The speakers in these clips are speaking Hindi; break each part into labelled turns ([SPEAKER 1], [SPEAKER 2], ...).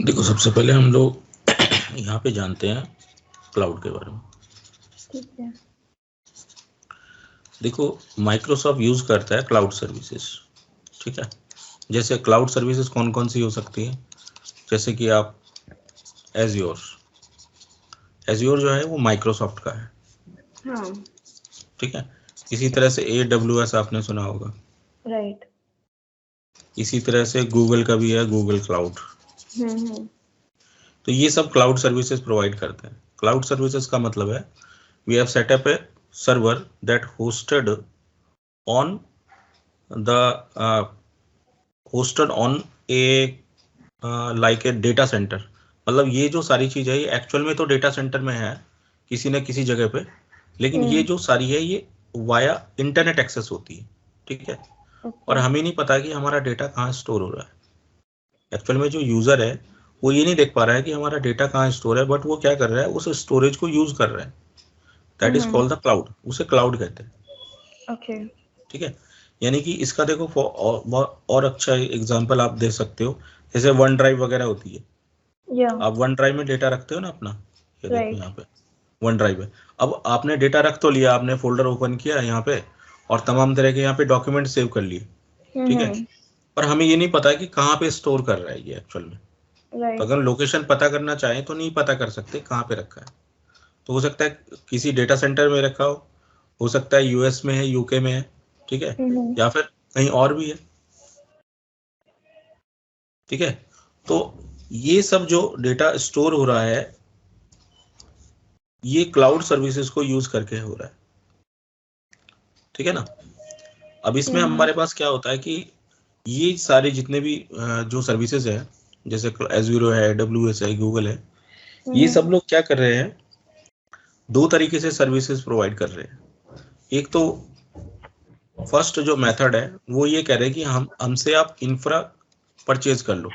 [SPEAKER 1] देखो, सबसे पहले हम लोग यहाँ पे जानते हैं क्लाउड के बारे में।
[SPEAKER 2] ठीक है।
[SPEAKER 1] देखो, माइक्रोसॉफ्ट यूज करता है क्लाउड सर्विसेज, ठीक है। जैसे क्लाउड सर्विसेज कौन कौन सी हो सकती है, जैसे कि आप एज्योर जो है वो माइक्रोसॉफ्ट का है,
[SPEAKER 2] हाँ,
[SPEAKER 1] ठीक है। इसी तरह से AWS आपने सुना होगा,
[SPEAKER 2] राइट।
[SPEAKER 1] इसी तरह से गूगल का भी है, गूगल क्लाउड। तो ये सब क्लाउड सर्विसेज प्रोवाइड करते हैं। क्लाउड सर्विसेज का मतलब है we have set up a server that hosted on a like a data centre. मतलब ये जो सारी चीज है ये एक्चुअल में तो डेटा सेंटर में है किसी न किसी जगह पे, लेकिन ये जो सारी है ये वाया इंटरनेट एक्सेस होती है, ठीक है। और हमें नहीं पता कि हमारा डेटा कहाँ स्टोर हो रहा है। एक्चुअल में जो यूजर है वो ये नहीं देख पा रहा है कि हमारा डेटा कहाँ स्टोर है, बट वो क्या कर रहा है, उस स्टोरेज को यूज कर रहा है। That is called the cloud, उसे क्लाउड कहते हैं,
[SPEAKER 2] ओके।
[SPEAKER 1] ठीक है। यानी कि इसका देखो और अच्छा एग्जांपल आप दे सकते हो, जैसे वन ड्राइव वगैरह होती है।
[SPEAKER 2] या
[SPEAKER 1] आप वन ड्राइव में डेटा रखते हो ना अपना, ये देखो
[SPEAKER 2] राइट।
[SPEAKER 1] यहाँ पे वन ड्राइव है। अब आपने डेटा रख तो लिया, आपने फोल्डर ओपन किया यहाँ पे और तमाम तरह के यहाँ पे डॉक्यूमेंट सेव कर लिए, ठीक है। पर हमें ये नहीं पता कि कहाँ पे स्टोर कर रहा है ये एक्चुअल में। तो
[SPEAKER 2] राइट।
[SPEAKER 1] अगर लोकेशन पता करना चाहें तो नहीं पता कर सकते कहाँ पे रखा है। तो हो सकता है किसी डेटा सेंटर में रखा हो सकता है US में है, UK में है, ठीक है, या फिर कहीं और भी है, ठीक है। तो ये सब जो डेटा स्टोर हो रहा है ये क्लाउड सर्विसेज को यूज करके हो रहा है, ठीक है ना। अब इसमें हमारे पास क्या होता है कि ये सारे जितने भी जो सर्विसेज है, जैसे एज़्योर है, AWS है, गूगल है, ये सब लोग क्या कर रहे हैं, दो तरीके से सर्विसेज प्रोवाइड कर रहे हैं। एक तो फर्स्ट जो मेथड है वो ये कह रहे हैं कि हमसे आप इंफ्रा परचेज कर लो,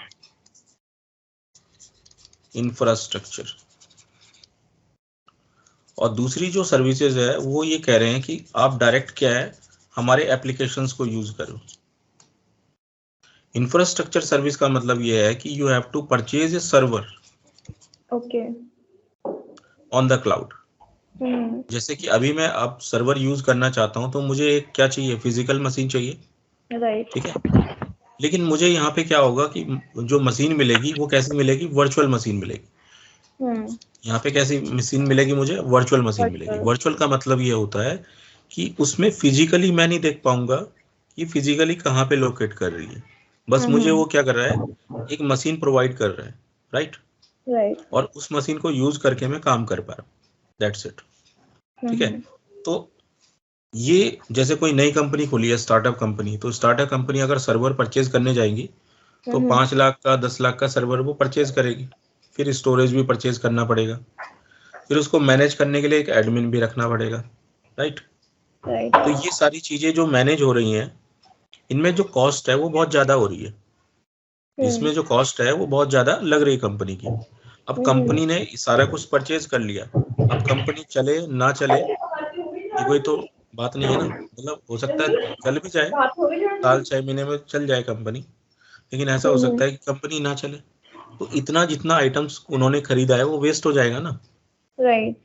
[SPEAKER 1] इंफ्रास्ट्रक्चर। और दूसरी जो सर्विसेज है वो ये कह रहे हैं कि आप डायरेक्ट क्या है, हमारे एप्लीकेशंस को यूज करो। इंफ्रास्ट्रक्चर सर्विस का मतलब ये है कि you have to purchase a server
[SPEAKER 2] okay.
[SPEAKER 1] On the cloud. जैसे कि अभी मैं अब सर्वर यूज करना चाहता हूं तो मुझे एक क्या चाहिए, फिजिकल मशीन चाहिए,
[SPEAKER 2] राइट।
[SPEAKER 1] ठीक है। लेकिन मुझे यहाँ पे क्या होगा कि जो मशीन मिलेगी वो कैसी मिलेगी, वर्चुअल मशीन मिलेगी। यहाँ पे कैसी मशीन मिलेगी, मुझे वर्चुअल मशीन मिलेगी। वर्चुअल का मतलब ये होता है कि उसमें फिजिकली मैं नहीं देख पाऊंगा कि फिजिकली कहाँ पे लोकेट कर रही है, बस मुझे वो क्या कर रहा है, एक मशीन प्रोवाइड कर रहा है, राइट।
[SPEAKER 2] राइट।
[SPEAKER 1] और उस मशीन को यूज करके मैं काम कर पा रहा हूँ, दैट्स इट, ठीक है। तो ये जैसे कोई नई कंपनी खोली है, स्टार्टअप कंपनी, तो स्टार्टअप कंपनी अगर सर्वर परचेज करने जाएंगी तो 5 लाख का 10 लाख का सर्वर वो परचेज करेगी, फिर स्टोरेज भी परचेज करना पड़ेगा, फिर उसको मैनेज करने के लिए एक एडमिन भी रखना पड़ेगा, राइट। तो ये सारी चीजें जो मैनेज हो रही हैं इनमें जो कॉस्ट है वो बहुत ज्यादा हो रही है, इसमें जो कॉस्ट है वो बहुत ज्यादा लग रही है कंपनी की। अब कंपनी ने सारा कुछ परचेज कर लिया, अब कंपनी चले ना चले ये कोई तो बात नहीं है ना। मतलब हो सकता है चल भी जाए, साल 6 महीने में चल जाए कंपनी, लेकिन ऐसा हो सकता है कि कंपनी ना चले, तो इतना जितना आइटम्स उन्होंने खरीदा है वो वेस्ट हो जाएगा ना।
[SPEAKER 2] राइट।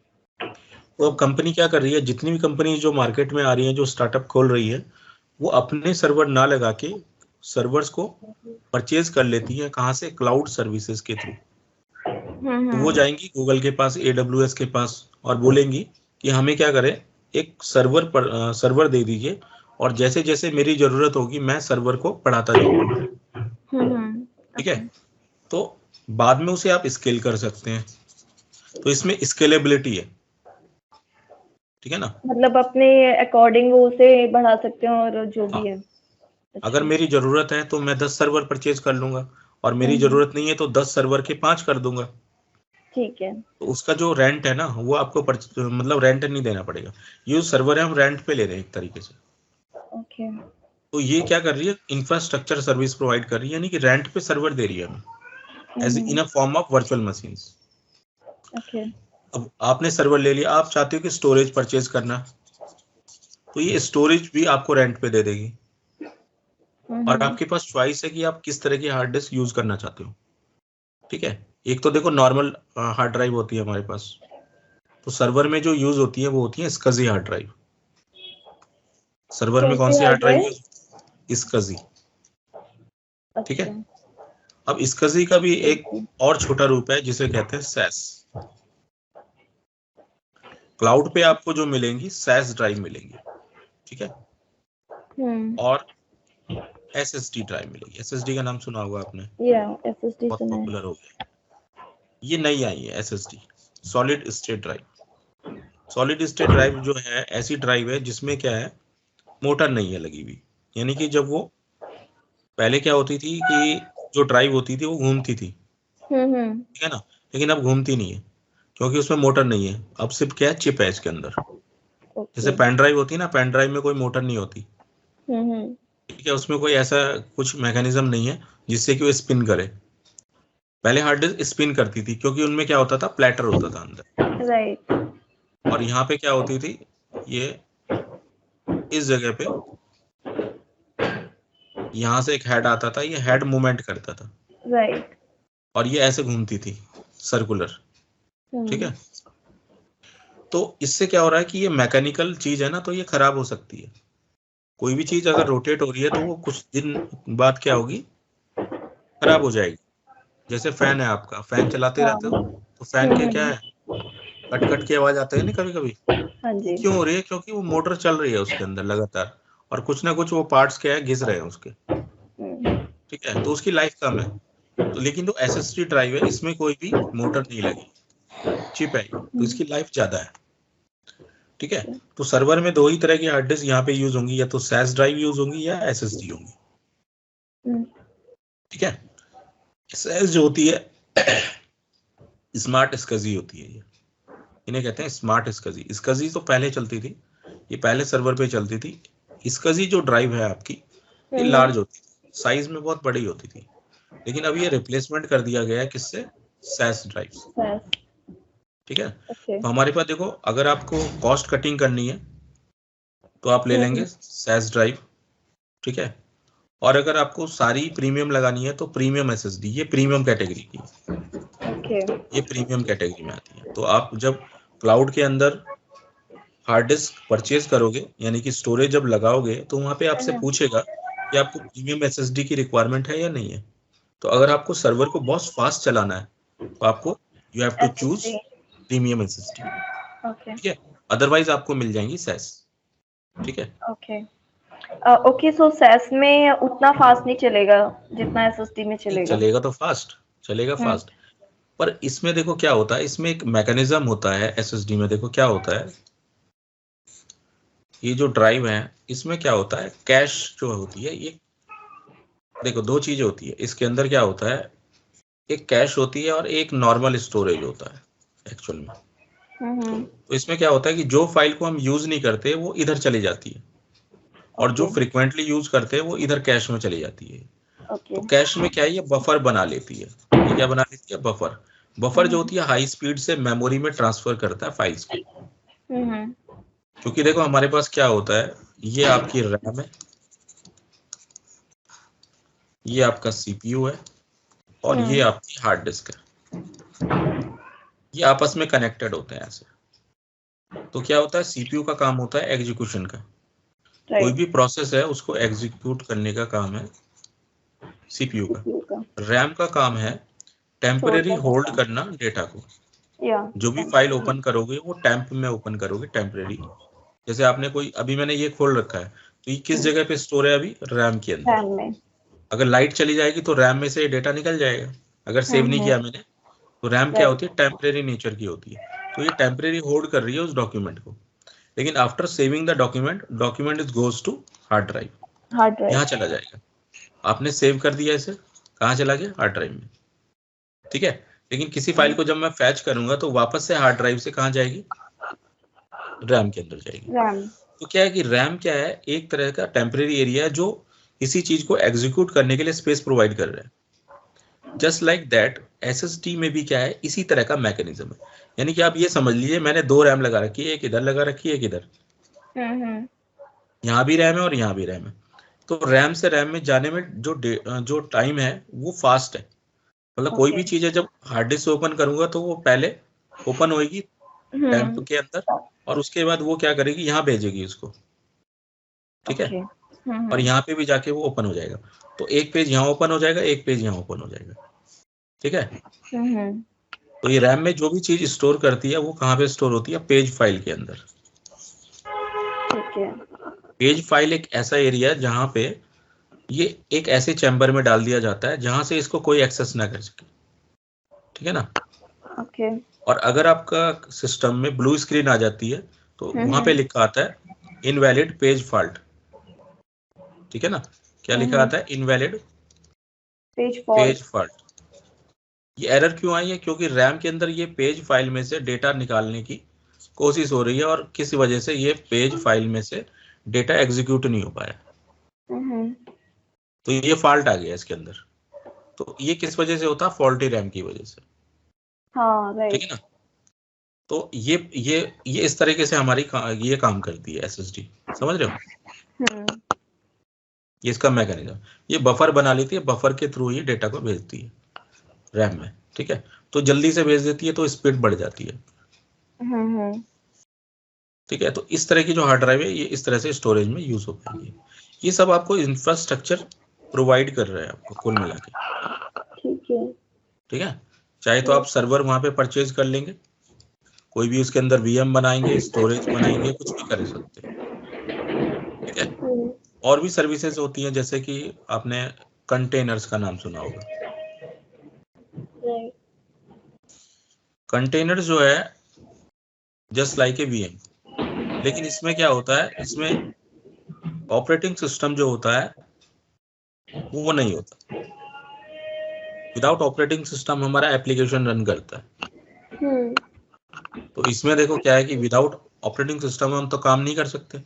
[SPEAKER 1] तो अब कंपनी क्या कर रही है, जितनी भी कंपनी जो मार्केट में आ रही है, जो स्टार्टअप खोल रही है, वो अपने सर्वर ना लगा के सर्वर्स को परचेज कर लेती है, कहाँ से, क्लाउड सर्विसेज के थ्रू। तो वो जाएंगी गूगल के पास, AWS के पास, और बोलेंगी कि हमें क्या करें, एक सर्वर दे दीजिए, और जैसे जैसे मेरी जरूरत होगी मैं सर्वर को बढ़ाता जाऊंगा, ठीक है। तो बाद में उसे आप स्केल कर सकते हैं, तो इसमें स्केलेबिलिटी है, ठीक है ना।
[SPEAKER 2] मतलब अपने अकॉर्डिंग वो उसे बढ़ा सकते हैं और जो
[SPEAKER 1] हाँ,
[SPEAKER 2] भी है।
[SPEAKER 1] अगर मेरी जरूरत है तो मैं 10 सर्वर परचेज कर लूंगा, और मेरी जरूरत नहीं है तो 10 सर्वर के 5 कर दूंगा।
[SPEAKER 2] ठीक है।
[SPEAKER 1] तो उसका जो रेंट है ना वो आपको मतलब रेंट नहीं देना पड़ेगा। ये सर्वर है हम रेंट पे ले रहे हैं एक तरीके से।
[SPEAKER 2] ओके।
[SPEAKER 1] तो ये क्या कर रही है, इंफ्रास्ट्रक्चर सर्विस प्रोवाइड कर रही है, यानी कि रेंट पे सर्वर दे रही है हमें as in a form of virtual machines.
[SPEAKER 2] Okay.
[SPEAKER 1] अब आपने सर्वर ले लिया, आप चाहते हो कि स्टोरेज परचेज करना, तो ये स्टोरेज भी आपको रेंट पे दे देगी, और आपके पास चॉइस है कि आप किस तरह की हार्ड डिस्क यूज करना चाहते हो। ठीक है। एक तो देखो नॉर्मल हार्ड ड्राइव होती है हमारे पास, तो सर्वर में जो यूज होती है वो होती है SCSI हार्ड ड्राइव। सर्वर में कौन
[SPEAKER 2] कैसी
[SPEAKER 1] सी hard
[SPEAKER 2] hard
[SPEAKER 1] drive
[SPEAKER 2] drive?
[SPEAKER 1] Use? SCSI। ठीक है।
[SPEAKER 2] अच्छा।
[SPEAKER 1] अब SCSI का भी एक
[SPEAKER 2] ओके।
[SPEAKER 1] और छोटा रूप है जिसे कहते हैं SAS। क्लाउड पे आपको जो मिलेंगी SAS ड्राइव मिलेंगी, ठीक है। और SSD ड्राइव मिलेगी। SSD का नाम सुना होगा आपने,
[SPEAKER 2] या SSD
[SPEAKER 1] बहुत
[SPEAKER 2] सुना है।
[SPEAKER 1] पॉपुलर हो गया। ये नई आई है SSD, solid state drive. Solid state drive जो है ऐसी ड्राइव है जिसमें क्या है, मोटर नहीं है लगी हुई। यानी कि जब वो पहले क्या होती थी कि जो ड्राइव होती थी वो घूमती थी, ठीक है ना, लेकिन अब घूमती नहीं है क्योंकि उसमें मोटर नहीं है। अब सिर्फ क्या है, चिप है इसके अंदर। जैसे
[SPEAKER 2] ओके।
[SPEAKER 1] पेन ड्राइव होती है ना, पेन ड्राइव में कोई मोटर नहीं होती,
[SPEAKER 2] हम्म।
[SPEAKER 1] ठीक है, उसमें कोई ऐसा कुछ मैकेनिज्म नहीं है जिससे कि वो स्पिन करे। पहले हार्ड डिस्क स्पिन करती थी क्योंकि उनमें क्या होता था, प्लेटर होता था अंदर।
[SPEAKER 2] राइट।
[SPEAKER 1] और यहाँ पे क्या होती थी, ये इस जगह पे यहाँ से एक हेड आता था, ये हेड मूवमेंट करता था
[SPEAKER 2] राइट।
[SPEAKER 1] और ये ऐसे घूमती थी सर्कुलर, ठीक है। तो इससे क्या हो रहा है कि ये मैकेनिकल चीज है ना, तो ये खराब हो सकती है। कोई भी चीज अगर रोटेट हो रही है तो वो कुछ दिन बाद क्या होगी, खराब हो जाएगी। जैसे फैन है आपका, फैन चलाते
[SPEAKER 2] हाँ।
[SPEAKER 1] रहते हो तो फैन के क्या है, कट कट की आवाज आती है ना कभी कभी।
[SPEAKER 2] हाँ
[SPEAKER 1] वो
[SPEAKER 2] जी।
[SPEAKER 1] क्यों हो रही है, क्योंकि वो मोटर चल रही है उसके अंदर लगातार और कुछ ना कुछ वो पार्ट्स क्या है घिस रहे हैं उसके, ठीक है, तो उसकी लाइफ कम है। तो लेकिन जो SSD ड्राइव है इसमें कोई भी मोटर नहीं लगी, चिप है ये, तो इसकी लाइफ ज्यादा है, ठीक है। तो सर्वर में दो ही तरह की हार्ड डिस्क यहाँ पे यूज होंगी, या तो SAS ड्राइव यूज होंगी या SSD होंगी, ठीक है। SAS जो होती है स्मार्ट SCSI होती है, ये इन्हें कहते हैं स्मार्ट SCSI। SCSI तो पहले चलती थी, ये पहले सर्वर पे चलती थी। SCSI जो ड्राइव है आपकी, ये लार्ज होती थी, साइज में बहुत बड़ी होती थी, लेकिन अब ये रिप्लेसमेंट कर दिया गया है किससे, SAS ड्राइव से, ठीक है।
[SPEAKER 2] ओके।
[SPEAKER 1] तो हमारे पास देखो, अगर आपको कॉस्ट कटिंग करनी है तो आप ले लेंगे SAS ड्राइव, ठीक है। और अगर आपको सारी प्रीमियम लगानी है तो प्रीमियम SSD, ये प्रीमियम कैटेगरी की,
[SPEAKER 2] ओके।
[SPEAKER 1] ये प्रीमियम कैटेगरी में आती है। तो आप जब क्लाउड के अंदर हार्ड डिस्क परचेज करोगे, यानी कि स्टोरेज जब लगाओगे, तो वहां पे आपसे पूछेगा कि आपको प्रीमियम SSD की रिक्वायरमेंट है या नहीं है। तो अगर आपको सर्वर को बहुत फास्ट चलाना है तो आपको you have to choose
[SPEAKER 2] SSD।
[SPEAKER 1] Premium SSD,
[SPEAKER 2] okay.
[SPEAKER 1] ठीक है। अदरवाइज आपको मिल जाएंगी SAS, ठीक है।
[SPEAKER 2] ओके। ओके, सो सेस में उतना फास्ट नहीं चलेगा जितना SSD में
[SPEAKER 1] नहीं
[SPEAKER 2] चलेगा।
[SPEAKER 1] चलेगा तो फास्ट, चलेगा फास्ट। पर इसमें देखो क्या होता है, इसमें एक मैकेनिज्म होता है SSD में। देखो क्या होता है, ये जो ड्राइव है इसमें क्या होता है, कैश जो होती है ये, देखो दो चीजें होती है इसके अंदर। क्या होता है, एक कैश होती है और एक नॉर्मल स्टोरेज होता है एक्चुअल में। तो इसमें क्या होता है कि जो फाइल को हम यूज नहीं करते वो इधर चली जाती है, और जो फ्रिक्वेंटली यूज करते हैं वो इधर कैश में चली जाती है। तो कैश में क्या है, ये बफर बना लेती है। ये क्या बना लेती है, बफर। बफर जो होती है हाई स्पीड से मेमोरी में ट्रांसफर करता है फाइल्स को। क्योंकि देखो हमारे पास क्या होता है, ये आपकी रैम है, ये आपका CPU है, और ये आपकी हार्ड डिस्क है। ये आपस में कनेक्टेड होते हैं ऐसे। तो क्या होता है, CPU का काम होता है एग्जीक्यूशन का, कोई भी प्रोसेस है उसको एग्जीक्यूट करने का काम है CPU का। रैम का काम है टेम्परेरी होल्ड करना डेटा को। जो भी फाइल ओपन करोगे वो टेम्प में ओपन करोगे, टेम्परेरी। जैसे आपने कोई, अभी मैंने ये खोल रखा है, तो ये किस जगह पे स्टोर है, अभी रैम के अंदर। अगर लाइट चली जाएगी तो रैम में से डेटा निकल जाएगा। अगर सेव नहीं किया मैंने, तो रैम क्या होती है, टेम्परेरी नेचर की होती है। तो ये टेम्परेरी होल्ड कर रही है उस डॉक्यूमेंट को। लेकिन after saving the document, document is goes to hard drive, यहाँ चला जाएगा। आपने सेव कर दिया इसे, कहाँ चला गया, हार्ड ड्राइव में, ठीक है। लेकिन किसी फाइल को जब मैं फैच करूंगा तो वापस से हार्ड ड्राइव से कहाँ जाएगी, रैम के अंदर जाएगी। तो क्या है कि रैम क्या है, एक तरह का टेम्परेरी एरिया है जो इसी चीज को एग्जीक्यूट करने के लिए स्पेस प्रोवाइड कर रहा है। जस्ट लाइक दैट SSD में भी क्या है, इसी तरह का मैकेनिज्म है। यानी कि आप ये समझ लीजिए, मैंने दो रैम लगा रखी है, एक इधर लगा रखी है, एक इधर। यहाँ भी रैम है और यहाँ भी रैम है। तो रैम से रैम में जाने में जो टाइम है वो फास्ट है। मतलब कोई भी चीज है जब हार्ड डिस्क से ओपन करूंगा तो वो पहले ओपन होगी टैम्प के अंदर और उसके बाद वो क्या करेगी, यहाँ भेजेगी उसको, ठीक है, और यहाँ पे भी जाके वो ओपन हो जाएगा। तो एक पेज यहाँ ओपन हो जाएगा, एक पेज यहाँ ओपन हो जाएगा, ठीक है। तो ये रैम में जो भी चीज स्टोर करती है वो कहाँ पे स्टोर होती है, पेज फाइल के अंदर।
[SPEAKER 2] ठीक है।
[SPEAKER 1] पेज फाइल एक ऐसा एरिया है जहाँ पे ये एक ऐसे चैम्बर में डाल दिया जाता है जहां से इसको कोई एक्सेस ना कर सके, ठीक है ना।
[SPEAKER 2] ओके।
[SPEAKER 1] और अगर आपका सिस्टम में ब्लू स्क्रीन आ जाती है तो वहां पे लिखा आता है इनवैलिड पेज फॉल्ट, ठीक है ना। क्या लिखा आता है, इनवैलिड पेज फॉल्ट। ये एरर क्यों आई है, क्योंकि रैम के अंदर ये पेज फाइल में से डेटा निकालने की कोशिश हो रही है और किस वजह से ये पेज फाइल में से डेटा एग्जीक्यूट नहीं हो पाया, तो ये फॉल्ट आ गया इसके अंदर। तो ये किस वजह से होता है, फॉल्टी रैम की वजह से, ठीक है ना। तो ये इस तरीके से हमारी ये काम करती है एसएसडी, समझ रहे हो। ये इसका मैकेनिज्म, ये बफर बना लेती है, बफर के थ्रू ही डेटा को भेजती है रैम में, ठीक है। तो जल्दी से भेज देती है तो स्पीड बढ़ जाती है, ठीक है। तो इस तरह की जो हार्ड ड्राइव है ये इस तरह से स्टोरेज में यूज हो पाएगी। ये सब आपको इंफ्रास्ट्रक्चर प्रोवाइड कर रहा है आपको कुल मिला के, ठीक है। चाहे तो आप सर्वर वहां पे परचेज कर लेंगे, कोई भी उसके अंदर वीएम बनाएंगे, स्टोरेज बनाएंगे, कुछ भी कर सकते हैं, ठीक है। और भी सर्विसेज होती हैं, जैसे कि आपने कंटेनर्स का नाम सुना होगा। कंटेनर जो है जस्ट लाइक ए वीएम, लेकिन इसमें क्या होता है, इसमें ऑपरेटिंग सिस्टम जो होता है वो नहीं होता। विदाउट ऑपरेटिंग सिस्टम हमारा एप्लीकेशन रन करता है। तो इसमें देखो क्या है कि विदाउट ऑपरेटिंग सिस्टम हम तो काम नहीं कर सकते।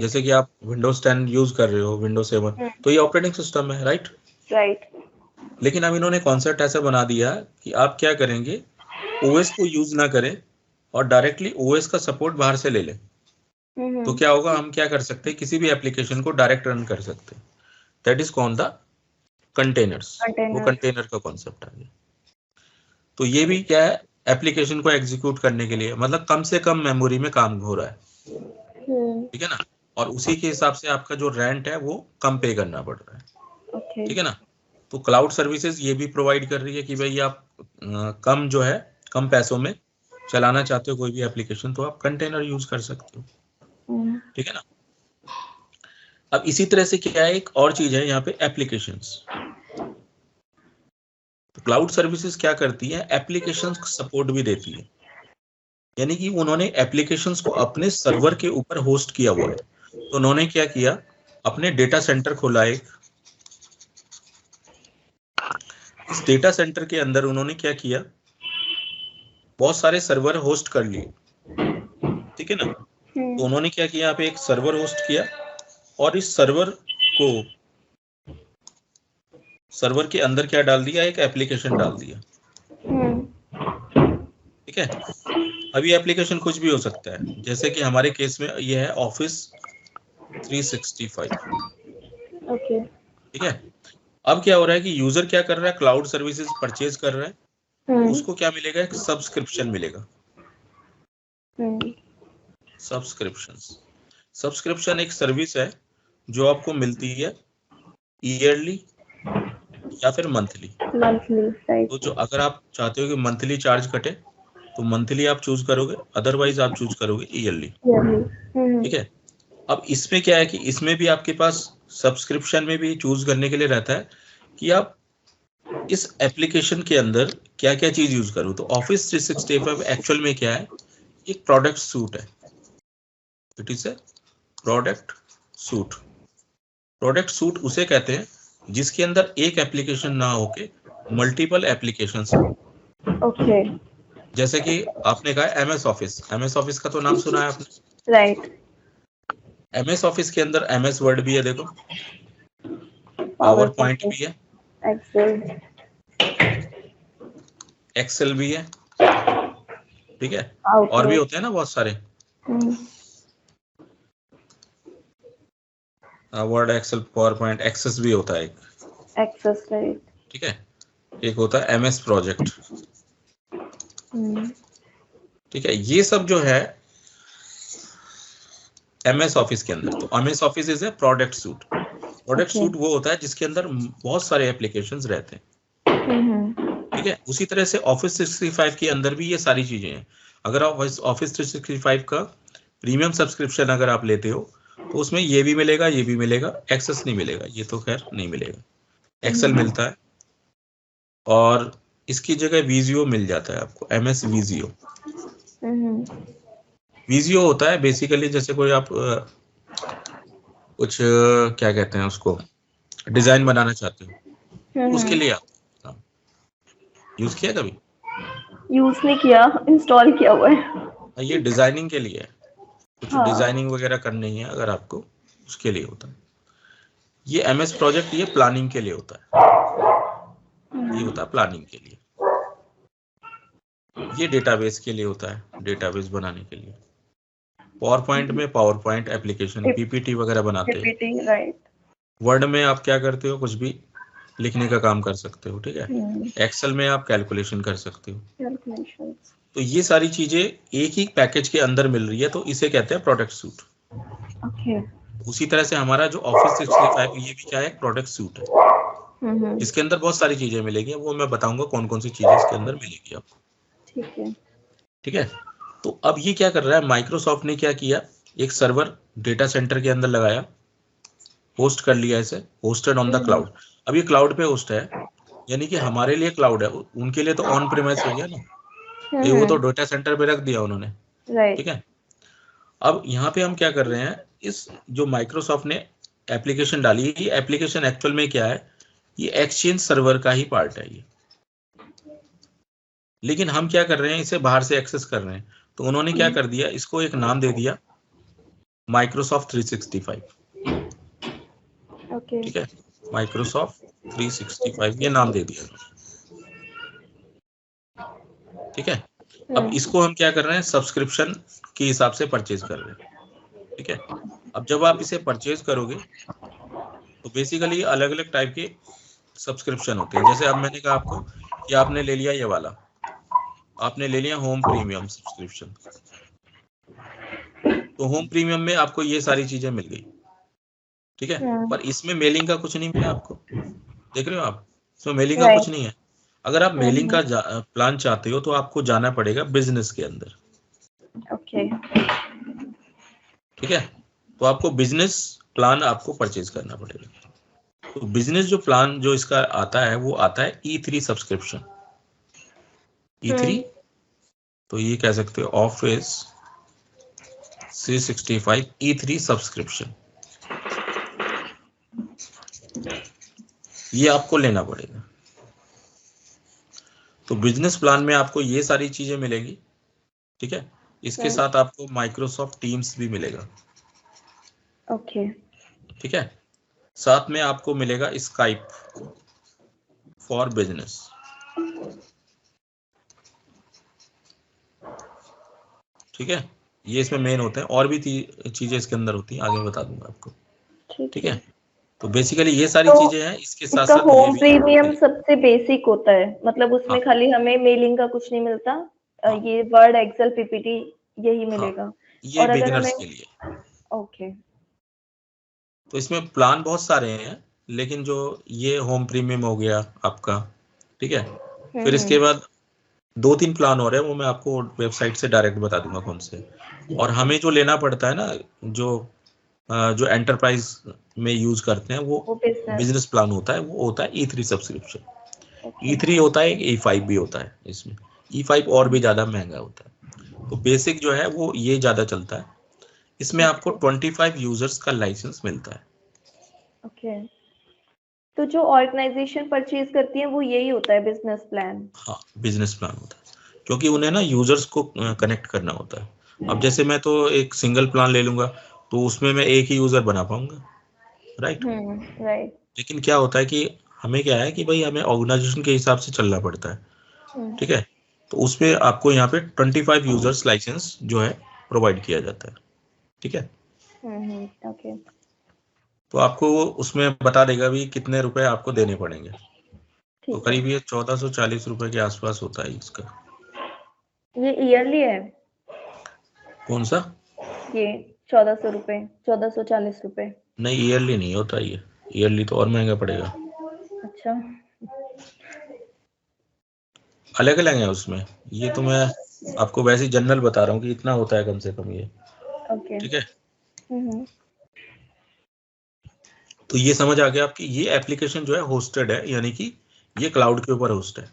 [SPEAKER 1] जैसे कि आप विंडोज 10 यूज कर रहे हो, विंडोज 7, तो ये ऑपरेटिंग सिस्टम है, राइट। लेकिन अब इन्होंने कॉन्सेप्ट ऐसा बना दिया कि आप क्या करेंगे, ओएस को यूज ना करें और डायरेक्टली ओएस का सपोर्ट बाहर से ले लें। तो क्या होगा, हम क्या कर सकते हैं, किसी भी एप्लीकेशन को डायरेक्ट रन कर सकते हैं। That is called the containers. वो कंटेनर का कॉन्सेप्ट आ गया। तो ये भी क्या है, एप्लीकेशन को एग्जीक्यूट करने के लिए, मतलब कम से कम मेमोरी में काम हो रहा है, ठीक है ना। और उसी के हिसाब से आपका जो रेंट है वो कम पे करना पड़ रहा है, ठीक है ना। तो क्लाउड सर्विसेज ये भी प्रोवाइड कर रही है कि भाई आप कम जो है, कम पैसों में चलाना चाहते हो कोई भी एप्लीकेशन, तो आप कंटेनर यूज कर सकते हो, ठीक है ना। अब इसी तरह से क्या है, एक और चीज है यहाँ पे, एप्लीकेशंस। तो क्लाउड सर्विसेज क्या करती है, एप्लीकेशंस को सपोर्ट भी देती है। यानी कि उन्होंने एप्लीकेशंस को अपने सर्वर के ऊपर होस्ट किया हुआ है। तो उन्होंने क्या किया, अपने डेटा सेंटर खोला एक। इस डेटा सेंटर के अंदर उन्होंने क्या किया, बहुत सारे सर्वर होस्ट कर लिए, ठीक है ना। तो उन्होंने क्या किया, यहाँ पे एक सर्वर होस्ट किया और इस सर्वर के अंदर क्या डाल दिया, एक एप्लीकेशन डाल दिया, ठीक है। अभी एप्लीकेशन कुछ भी हो सकता है, जैसे कि हमारे केस में ये है ऑफिस 365, ठीक है। अब क्या हो रहा है कि यूजर क्या कर रहा है, क्लाउड सर्विसेज परचेज कर रहा है, तो उसको क्या मिलेगा, एक सब्सक्रिप्शन मिलेगा। सब्सक्रिप्शन एक सर्विस है जो आपको मिलती है ईयरली या फिर मंथली। तो जो अगर आप चाहते हो कि मंथली चार्ज कटे तो मंथली आप चूज करोगे, अदरवाइज आप चूज करोगे ईयरली, ठीक है। अब इसमें क्या है कि इसमें भी आपके पास सब्सक्रिप्शन में भी चूज करने के लिए रहता है कि आप इस एप्लीकेशन के अंदर क्या क्या चीज यूज करो। तो ऑफिस 365 एक्चुअल में क्या है, एक प्रोडक्ट सूट है। It is a product suit. Product suit उसे कहते हैं जिसके अंदर एक एप्लीकेशन ना होके मल्टीपल एप्लीकेशंस हो।
[SPEAKER 2] ओके।
[SPEAKER 1] जैसे कि आपने कहा एमएस ऑफिस, एमएस ऑफिस का तो नाम सुना है आपने,
[SPEAKER 2] राइट।
[SPEAKER 1] एमएस ऑफिस के अंदर एमएस वर्ड भी है, देखो, पावर पॉइंट भी है, एक्सेल भी है, ठीक है, और भी होते हैं ना बहुत सारे, Word, Excel, PowerPoint, Access भी होता है एक,
[SPEAKER 2] एक्सेस, राइट,
[SPEAKER 1] ठीक है। एक होता है MS प्रोजेक्ट। ठीक है, ये सब जो है MS ऑफिस के अंदर। तो MS office is a product suit. Product suit वो होता है जिसके अंदर बहुत सारे एप्लीकेशंस रहते हैं। ठीक है, उसी तरह से ऑफिस 365 के अंदर भी ये सारी चीजें हैं। अगर आप ऑफिस 365 का प्रीमियम सब्सक्रिप्शन अगर आप लेते हो तो उसमें ये भी मिलेगा, ये भी मिलेगा, एक्सेस नहीं मिलेगा, ये तो खैर नहीं मिलेगा। एक्सेल मिलता है और इसकी जगह विजियो मिल जाता है आपको, MS विजियो। विजियो होता है बेसिकली जैसे कोई आप कुछ क्या कहते हैं उसको, डिजाइन बनाना चाहते हो, उसके लिए आप यूज किया कभी?
[SPEAKER 2] यूज नहीं किया, इंस्टॉल किया हुआ है।
[SPEAKER 1] ये डिजाइनिंग के लिए है, कुछ डिजाइनिंग वगैरह करनी है अगर आपको, उसके लिए होता है। ये MS प्रोजेक्ट ये प्लानिंग के लिए होता है, ये होता है प्लानिंग के लिए। ये डेटाबेस के लिए होता है, डेटाबेस बनाने के लिए। पावर पॉइंट में पावर पॉइंट एप्लीकेशन PPT वगैरह बनाते हैं।
[SPEAKER 2] राइट।
[SPEAKER 1] वर्ड में आप क्या करते हो, कुछ भी लिखने का काम कर सकते हो। ठीक है, एक्सेल में आप कैलकुलेशन कर सकते हो। तो ये सारी चीजें एक ही पैकेज के अंदर मिल रही है, तो इसे कहते हैं प्रोडक्ट सूट। उसी तरह से हमारा जो ऑफिस 365 ये भी क्या है, प्रोडक्ट सूट है। इसके अंदर बहुत सारी चीजें मिलेगी, वो मैं बताऊंगा कौन कौन सी चीजें इसके अंदर मिलेगी आपको। ठीक है, तो अब ये क्या कर रहा है, माइक्रोसॉफ्ट ने क्या किया, एक सर्वर डेटा सेंटर के अंदर लगाया, होस्ट कर लिया इसे, होस्टेड ऑन द क्लाउड। अब ये क्लाउड पे होस्ट है, यानी कि हमारे लिए क्लाउड है, उनके लिए तो ऑन प्रीमाइस हो गया ना, ये वो तो डेटा सेंटर पे रख दिया उन्होंने। ठीक है, अब यहाँ पे हम क्या कर रहे हैं, इस जो माइक्रोसॉफ्ट ने एप्लीकेशन डाली है, ये एप्लीकेशन एक्चुअल में क्या है, ये एक्सचेंज सर्वर का ही पार्ट है ये, लेकिन हम क्या कर रहे हैं, इसे बाहर से एक्सेस कर रहे हैं। तो उन्होंने क्या कर दिया, इसको एक नाम दे दिया माइक्रोसॉफ्ट 365। ठीक है, माइक्रोसॉफ्ट 365 ये नाम दे दिया। ठीक है, अब इसको हम क्या कर रहे हैं, सब्सक्रिप्शन के हिसाब से परचेज कर रहे हैं। ठीक है, अब जब आप इसे परचेज करोगे तो बेसिकली अलग अलग टाइप के सब्सक्रिप्शन होते हैं। जैसे अब मैंने कहा आपको कि आपने ले लिया ये वाला, आपने ले लिया होम प्रीमियम सब्सक्रिप्शन, तो होम प्रीमियम में आपको ये सारी चीजें मिल गई। ठीक है, पर इसमें मेलिंग का कुछ नहीं मिला आपको, देख रहे हो आप, इसमें मेलिंग का कुछ नहीं है। अगर आप मेलिंग का प्लान चाहते हो तो आपको जाना पड़ेगा बिजनेस के अंदर। ठीक है, तो आपको बिजनेस प्लान आपको परचेज करना पड़ेगा। तो बिजनेस जो प्लान जो इसका आता है वो आता है E3 सब्सक्रिप्शन। E3 तो ये कह सकते हो ऑफिस 365 E3 सब्सक्रिप्शन, ये आपको लेना पड़ेगा। तो बिजनेस प्लान में आपको ये सारी चीजें मिलेंगी। ठीक है, इसके साथ आपको माइक्रोसॉफ्ट टीम्स भी मिलेगा। ठीक है, साथ में आपको मिलेगा स्काइप फॉर बिजनेस। ठीक है, ये इसमें मेन होते हैं, और भी चीजें इसके अंदर होती हैं, आगे बता दूंगा आपको। ठीक है, तो बेसिकली ये सारी चीजें हैं। इसके साथ साथ
[SPEAKER 2] होम प्रीमियम सबसे बेसिक होता है, मतलब उसमें खाली हमें मेलिंग का कुछ नहीं मिलता। ये वर्ड, एक्सेल, PPT यही मिलेगा।
[SPEAKER 1] ये
[SPEAKER 2] और
[SPEAKER 1] बिगिनर्स के लिए।
[SPEAKER 2] ओके,
[SPEAKER 1] तो इसमें प्लान बहुत सारे हैं, लेकिन जो ये होम प्रीमियम हो गया आपका। ठीक है, फिर इसके बाद 2-3 प्लान और है, वो मैं आपको वेबसाइट से डायरेक्ट बता दूंगा कौन से। और हमें जो लेना पड़ता है ना, जो एंटरप्राइज में यूज करते हैं, वो बिजनेस प्लान होता है, वो होता है E3 सब्सक्रिप्शन। E3 होता है, E5 भी होता है इसमें। E5 और भी ज्यादा महंगा होता है। तो बेसिक जो है वो ये ज्यादा चलता है। इसमें आपको 25 यूजर्स का लाइसेंस मिलता है।
[SPEAKER 2] ओके, तो जो ऑर्गेनाइजेशन परचेज करती है वो यही होता है बिजनेस प्लान?
[SPEAKER 1] हाँ, बिजनेस प्लान होता है, क्योंकि उन्हें ना यूजर्स को कनेक्ट करना होता है। अब जैसे मैं तो एक सिंगल प्लान ले लूंगा तो उसमें मैं एक ही यूजर बना पाऊंगा, राइट। लेकिन क्या होता है कि हमें क्या है कि भाई हमें ऑर्गेनाइजेशन के हिसाब से चलना पड़ता है। ठीक है, तो उसमें आपको यहाँ पे 25 यूजर्स लाइसेंस जो है प्रोवाइड किया जाता है। ठीक है,
[SPEAKER 2] ओके,
[SPEAKER 1] तो आपको वो उसमें बता देगा भी कितने रुपए आपको देने पड़ेंगे। तो करीब ये 1440 रुपए के आसपास होता है इसका।
[SPEAKER 2] ये ईयरली है?
[SPEAKER 1] कौन सा?
[SPEAKER 2] ये 1400 रुपए, 1440 रुपए।
[SPEAKER 1] नहीं, ईयरली नहीं होता ये, ईयरली तो और महंगा पड़ेगा।
[SPEAKER 2] अच्छा,
[SPEAKER 1] अलग अलग है उसमें, ये तो मैं आपको वैसे ही जनरल बता रहा हूँ कि इतना होता है कम से कम ये।
[SPEAKER 2] ओके।
[SPEAKER 1] ठीक है, तो ये समझ आ गया आपकी। ये एप्लीकेशन जो है होस्टेड है, यानी कि ये क्लाउड के ऊपर होस्ट है।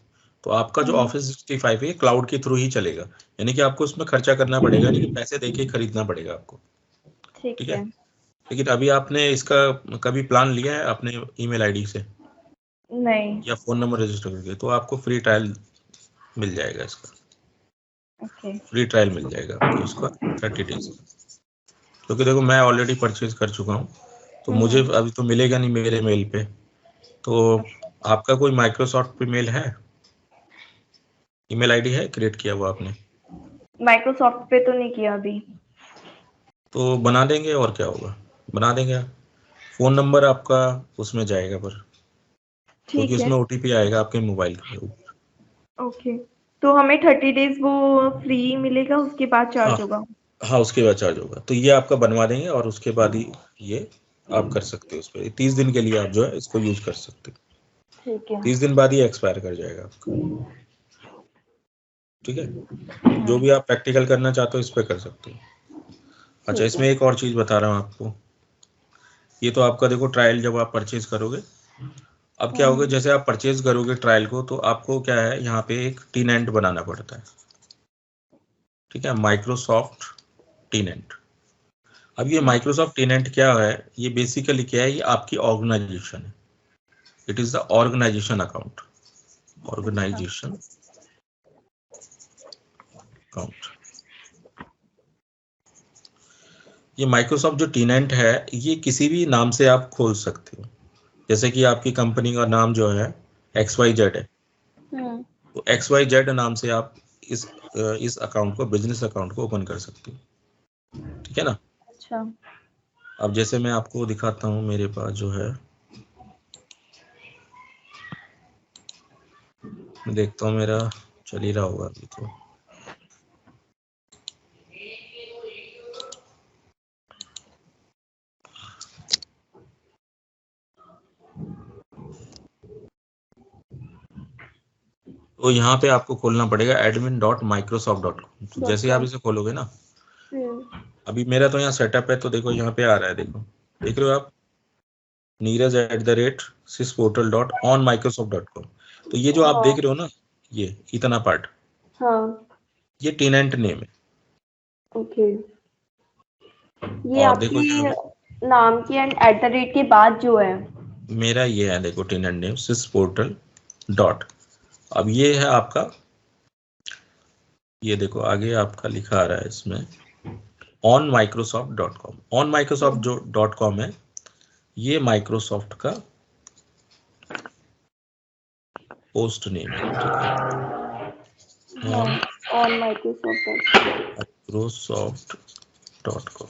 [SPEAKER 1] तो आपका जो ऑफिस 365 है ये क्लाउड के थ्रू ही चलेगा, यानी कि आपको उसमें खर्चा करना पड़ेगा, यानी कि पैसे देके खरीदना पड़ेगा आपको। ठीक है, लेकिन अभी आपने इसका कभी प्लान लिया है अपने ईमेल आईडी से?
[SPEAKER 2] नहीं।
[SPEAKER 1] या फोन नंबर रजिस्टर करके? तो आपको फ्री ट्रायल मिल जाएगा इसका।
[SPEAKER 2] ओके।
[SPEAKER 1] फ्री ट्रायल मिल जाएगा आपको इसका 30 डेज का। क्योंकि देखो मैं ऑलरेडी परचेज कर चुका हूँ, तो मुझे अभी तो मिलेगा नहीं मेरे मेल पे। तो आपका कोई माइक्रोसॉफ्ट पे मेल है, ईमेल आईडी है क्रिएट किया हुआ आपने?
[SPEAKER 2] माइक्रोसॉफ्ट पे तो नहीं किया अभी।
[SPEAKER 1] तो बना देंगे, और क्या होगा, बना देंगे। फोन नंबर आपका उसमें जाएगा पर, क्योंकि उसमें ओटीपी आएगा आपके मोबाइल के ऊपर।
[SPEAKER 2] ओके, तो हमें 30 डेज वो फ्री मिलेगा, उसके बाद चार्ज होगा?
[SPEAKER 1] हाँ, उसके बाद चार्ज होगा। तो ये आपका बनवा देंगे और उसके बाद ही ये आप कर सकते हो। उस पर 30 दिन के लिए आप जो है इसको यूज कर सकते हो।
[SPEAKER 2] ठीक है।
[SPEAKER 1] 30 दिन बाद ही एक्सपायर कर जाएगा आपका। ठीक है, जो भी आप प्रैक्टिकल करना चाहते हो इस पे कर सकते हो। अच्छा, इसमें एक और चीज बता रहा हूँ आपको। ये तो आपका देखो ट्रायल जब आप परचेज करोगे, अब क्या होगा, जैसे आप परचेज करोगे ट्रायल को, तो आपको क्या है यहाँ पे एक टीनेंट बनाना पड़ता है। ठीक है, माइक्रोसॉफ्ट टीनेंट। अब ये माइक्रोसॉफ्ट टीनेंट क्या है, ये बेसिकली क्या है, ये आपकी ऑर्गेनाइजेशन है। It is the organisation account, organisation account. ये माइक्रोसॉफ्ट जो टीनेंट है ये किसी भी नाम से आप खोल सकते हो। जैसे कि आपकी कंपनी का नाम जो है XYZ है, तो XYZ नाम से आप इस अकाउंट को, बिजनेस अकाउंट को ओपन कर सकते हो। ठीक है ना?
[SPEAKER 2] अच्छा।
[SPEAKER 1] अब जैसे मैं आपको दिखाता हूँ, मेरे पास जो है, मैं देखता हूँ मेरा चल ही रहा होगा अभी तो। तो यहाँ पे आपको खोलना पड़ेगा admin.microsoft.com। तो जैसे आप इसे खोलोगे ना, अभी मेरा तो यहाँ सेटअप है, तो देखो यहाँ पे आ रहा है, देखो देख रहे हो आप, neeraj@sysportal.onmicrosoft.com। तो ये जो आप देख रहे हो ना, ये इतना पार्ट, ये टेनेंट नेम है।
[SPEAKER 2] ओके, ये
[SPEAKER 1] और देखो
[SPEAKER 2] आपकी
[SPEAKER 1] यहाँ
[SPEAKER 2] नाम की एंड @ के बाद जो है
[SPEAKER 1] मेरा ये है, देखो टेनेंट नेम sysportal डॉट। अब ये है आपका, ये देखो आगे आपका लिखा आ रहा है इसमें onmicrosoft.com। onmicrosoft जो .com है, ये माइक्रोसॉफ्ट का पोस्ट नेम है। ठीक है, onmicrosoft.com।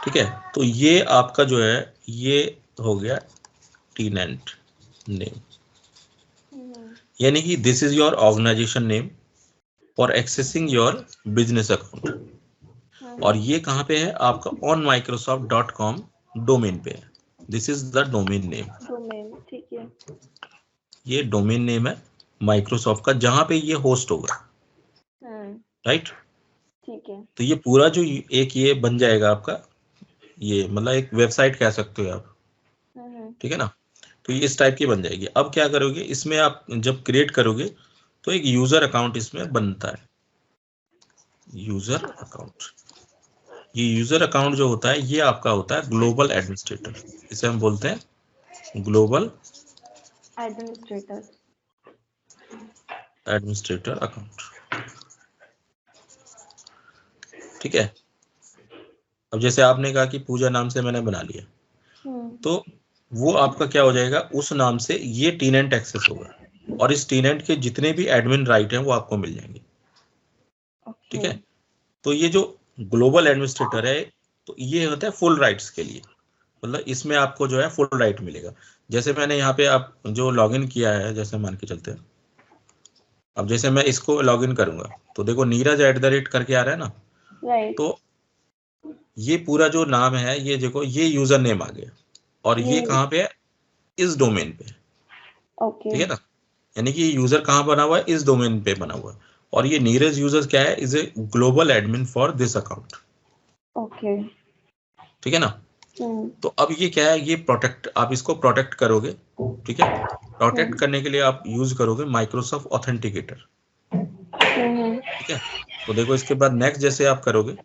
[SPEAKER 1] ठीक है, तो ये आपका जो है ये हो गया टीनेंट नेम, यानी कि this is your organisation name for accessing your business account. और ये कहाँ पे है आपका onmicrosoft.com डोमेन पे है। This is the domain name.
[SPEAKER 2] ठीक है,
[SPEAKER 1] ये डोमेन नेम है माइक्रोसॉफ्ट का, जहां पे ये होस्ट होगा। राइट,
[SPEAKER 2] ठीक है।
[SPEAKER 1] तो ये पूरा जो एक ये बन जाएगा आपका, ये मतलब एक वेबसाइट कह सकते हो आप। ठीक है ना? तो ये इस टाइप की बन जाएगी। अब क्या करोगे, इसमें आप जब क्रिएट करोगे तो एक यूजर अकाउंट इसमें बनता है, यूजर अकाउंट। ये यूजर अकाउंट जो होता है ये आपका होता है ग्लोबल एडमिनिस्ट्रेटर, इसे हम बोलते हैं ग्लोबल एडमिनिस्ट्रेटर अकाउंट। ठीक है, अब जैसे आपने कहा कि पूजा नाम से मैंने बना लिया, तो वो आपका क्या हो जाएगा, उस नाम से ये टीनेंट एक्सेस होगा, और इस टीनेंट के जितने भी एडमिन राइट हैं वो आपको मिल जाएंगे। ठीक है, तो ये जो ग्लोबल एडमिनिस्ट्रेटर है, तो ये होता है फुल राइट्स के लिए। मतलब इसमें आपको जो है फुल राइट मिलेगा। जैसे मैंने यहाँ पे आप जो लॉगिन किया है, जैसे मान के चलते हैं, अब जैसे मैं इसको लॉगिन करूंगा तो देखो नीरज करके आ रहा है ना,
[SPEAKER 2] राइट।
[SPEAKER 1] तो ये पूरा जो नाम है ये देखो, ये यूजर नेम आ गया, और ये कहाँ पे है, इस डोमेन पे।
[SPEAKER 2] ओके।
[SPEAKER 1] ठीक है ना, यानी कि यूजर कहाँ बना हुआ है, इस डोमेन पे बना हुआ है। और ये नीरज यूजर क्या है, is a global admin for this account.
[SPEAKER 2] Okay.
[SPEAKER 1] ठीक है ना। तो अब ये क्या है, ये प्रोटेक्ट, आप इसको प्रोटेक्ट करोगे। ठीक है, प्रोटेक्ट करने के लिए आप यूज करोगे माइक्रोसॉफ्ट ऑथेंटिकेटर। ठीक है, तो देखो इसके बाद नेक्स्ट जैसे आप करोगे,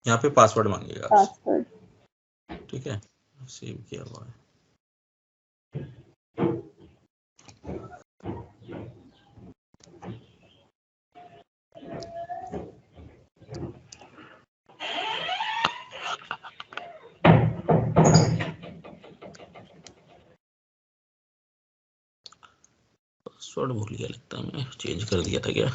[SPEAKER 1] यहाँ पे पासवर्ड मांगेगा आपसे।
[SPEAKER 2] पासवर्ड।
[SPEAKER 1] ठीक है, सेव किया हुआ है। पासवर्ड भूल गया लगता है, मैं चेंज कर दिया था क्या।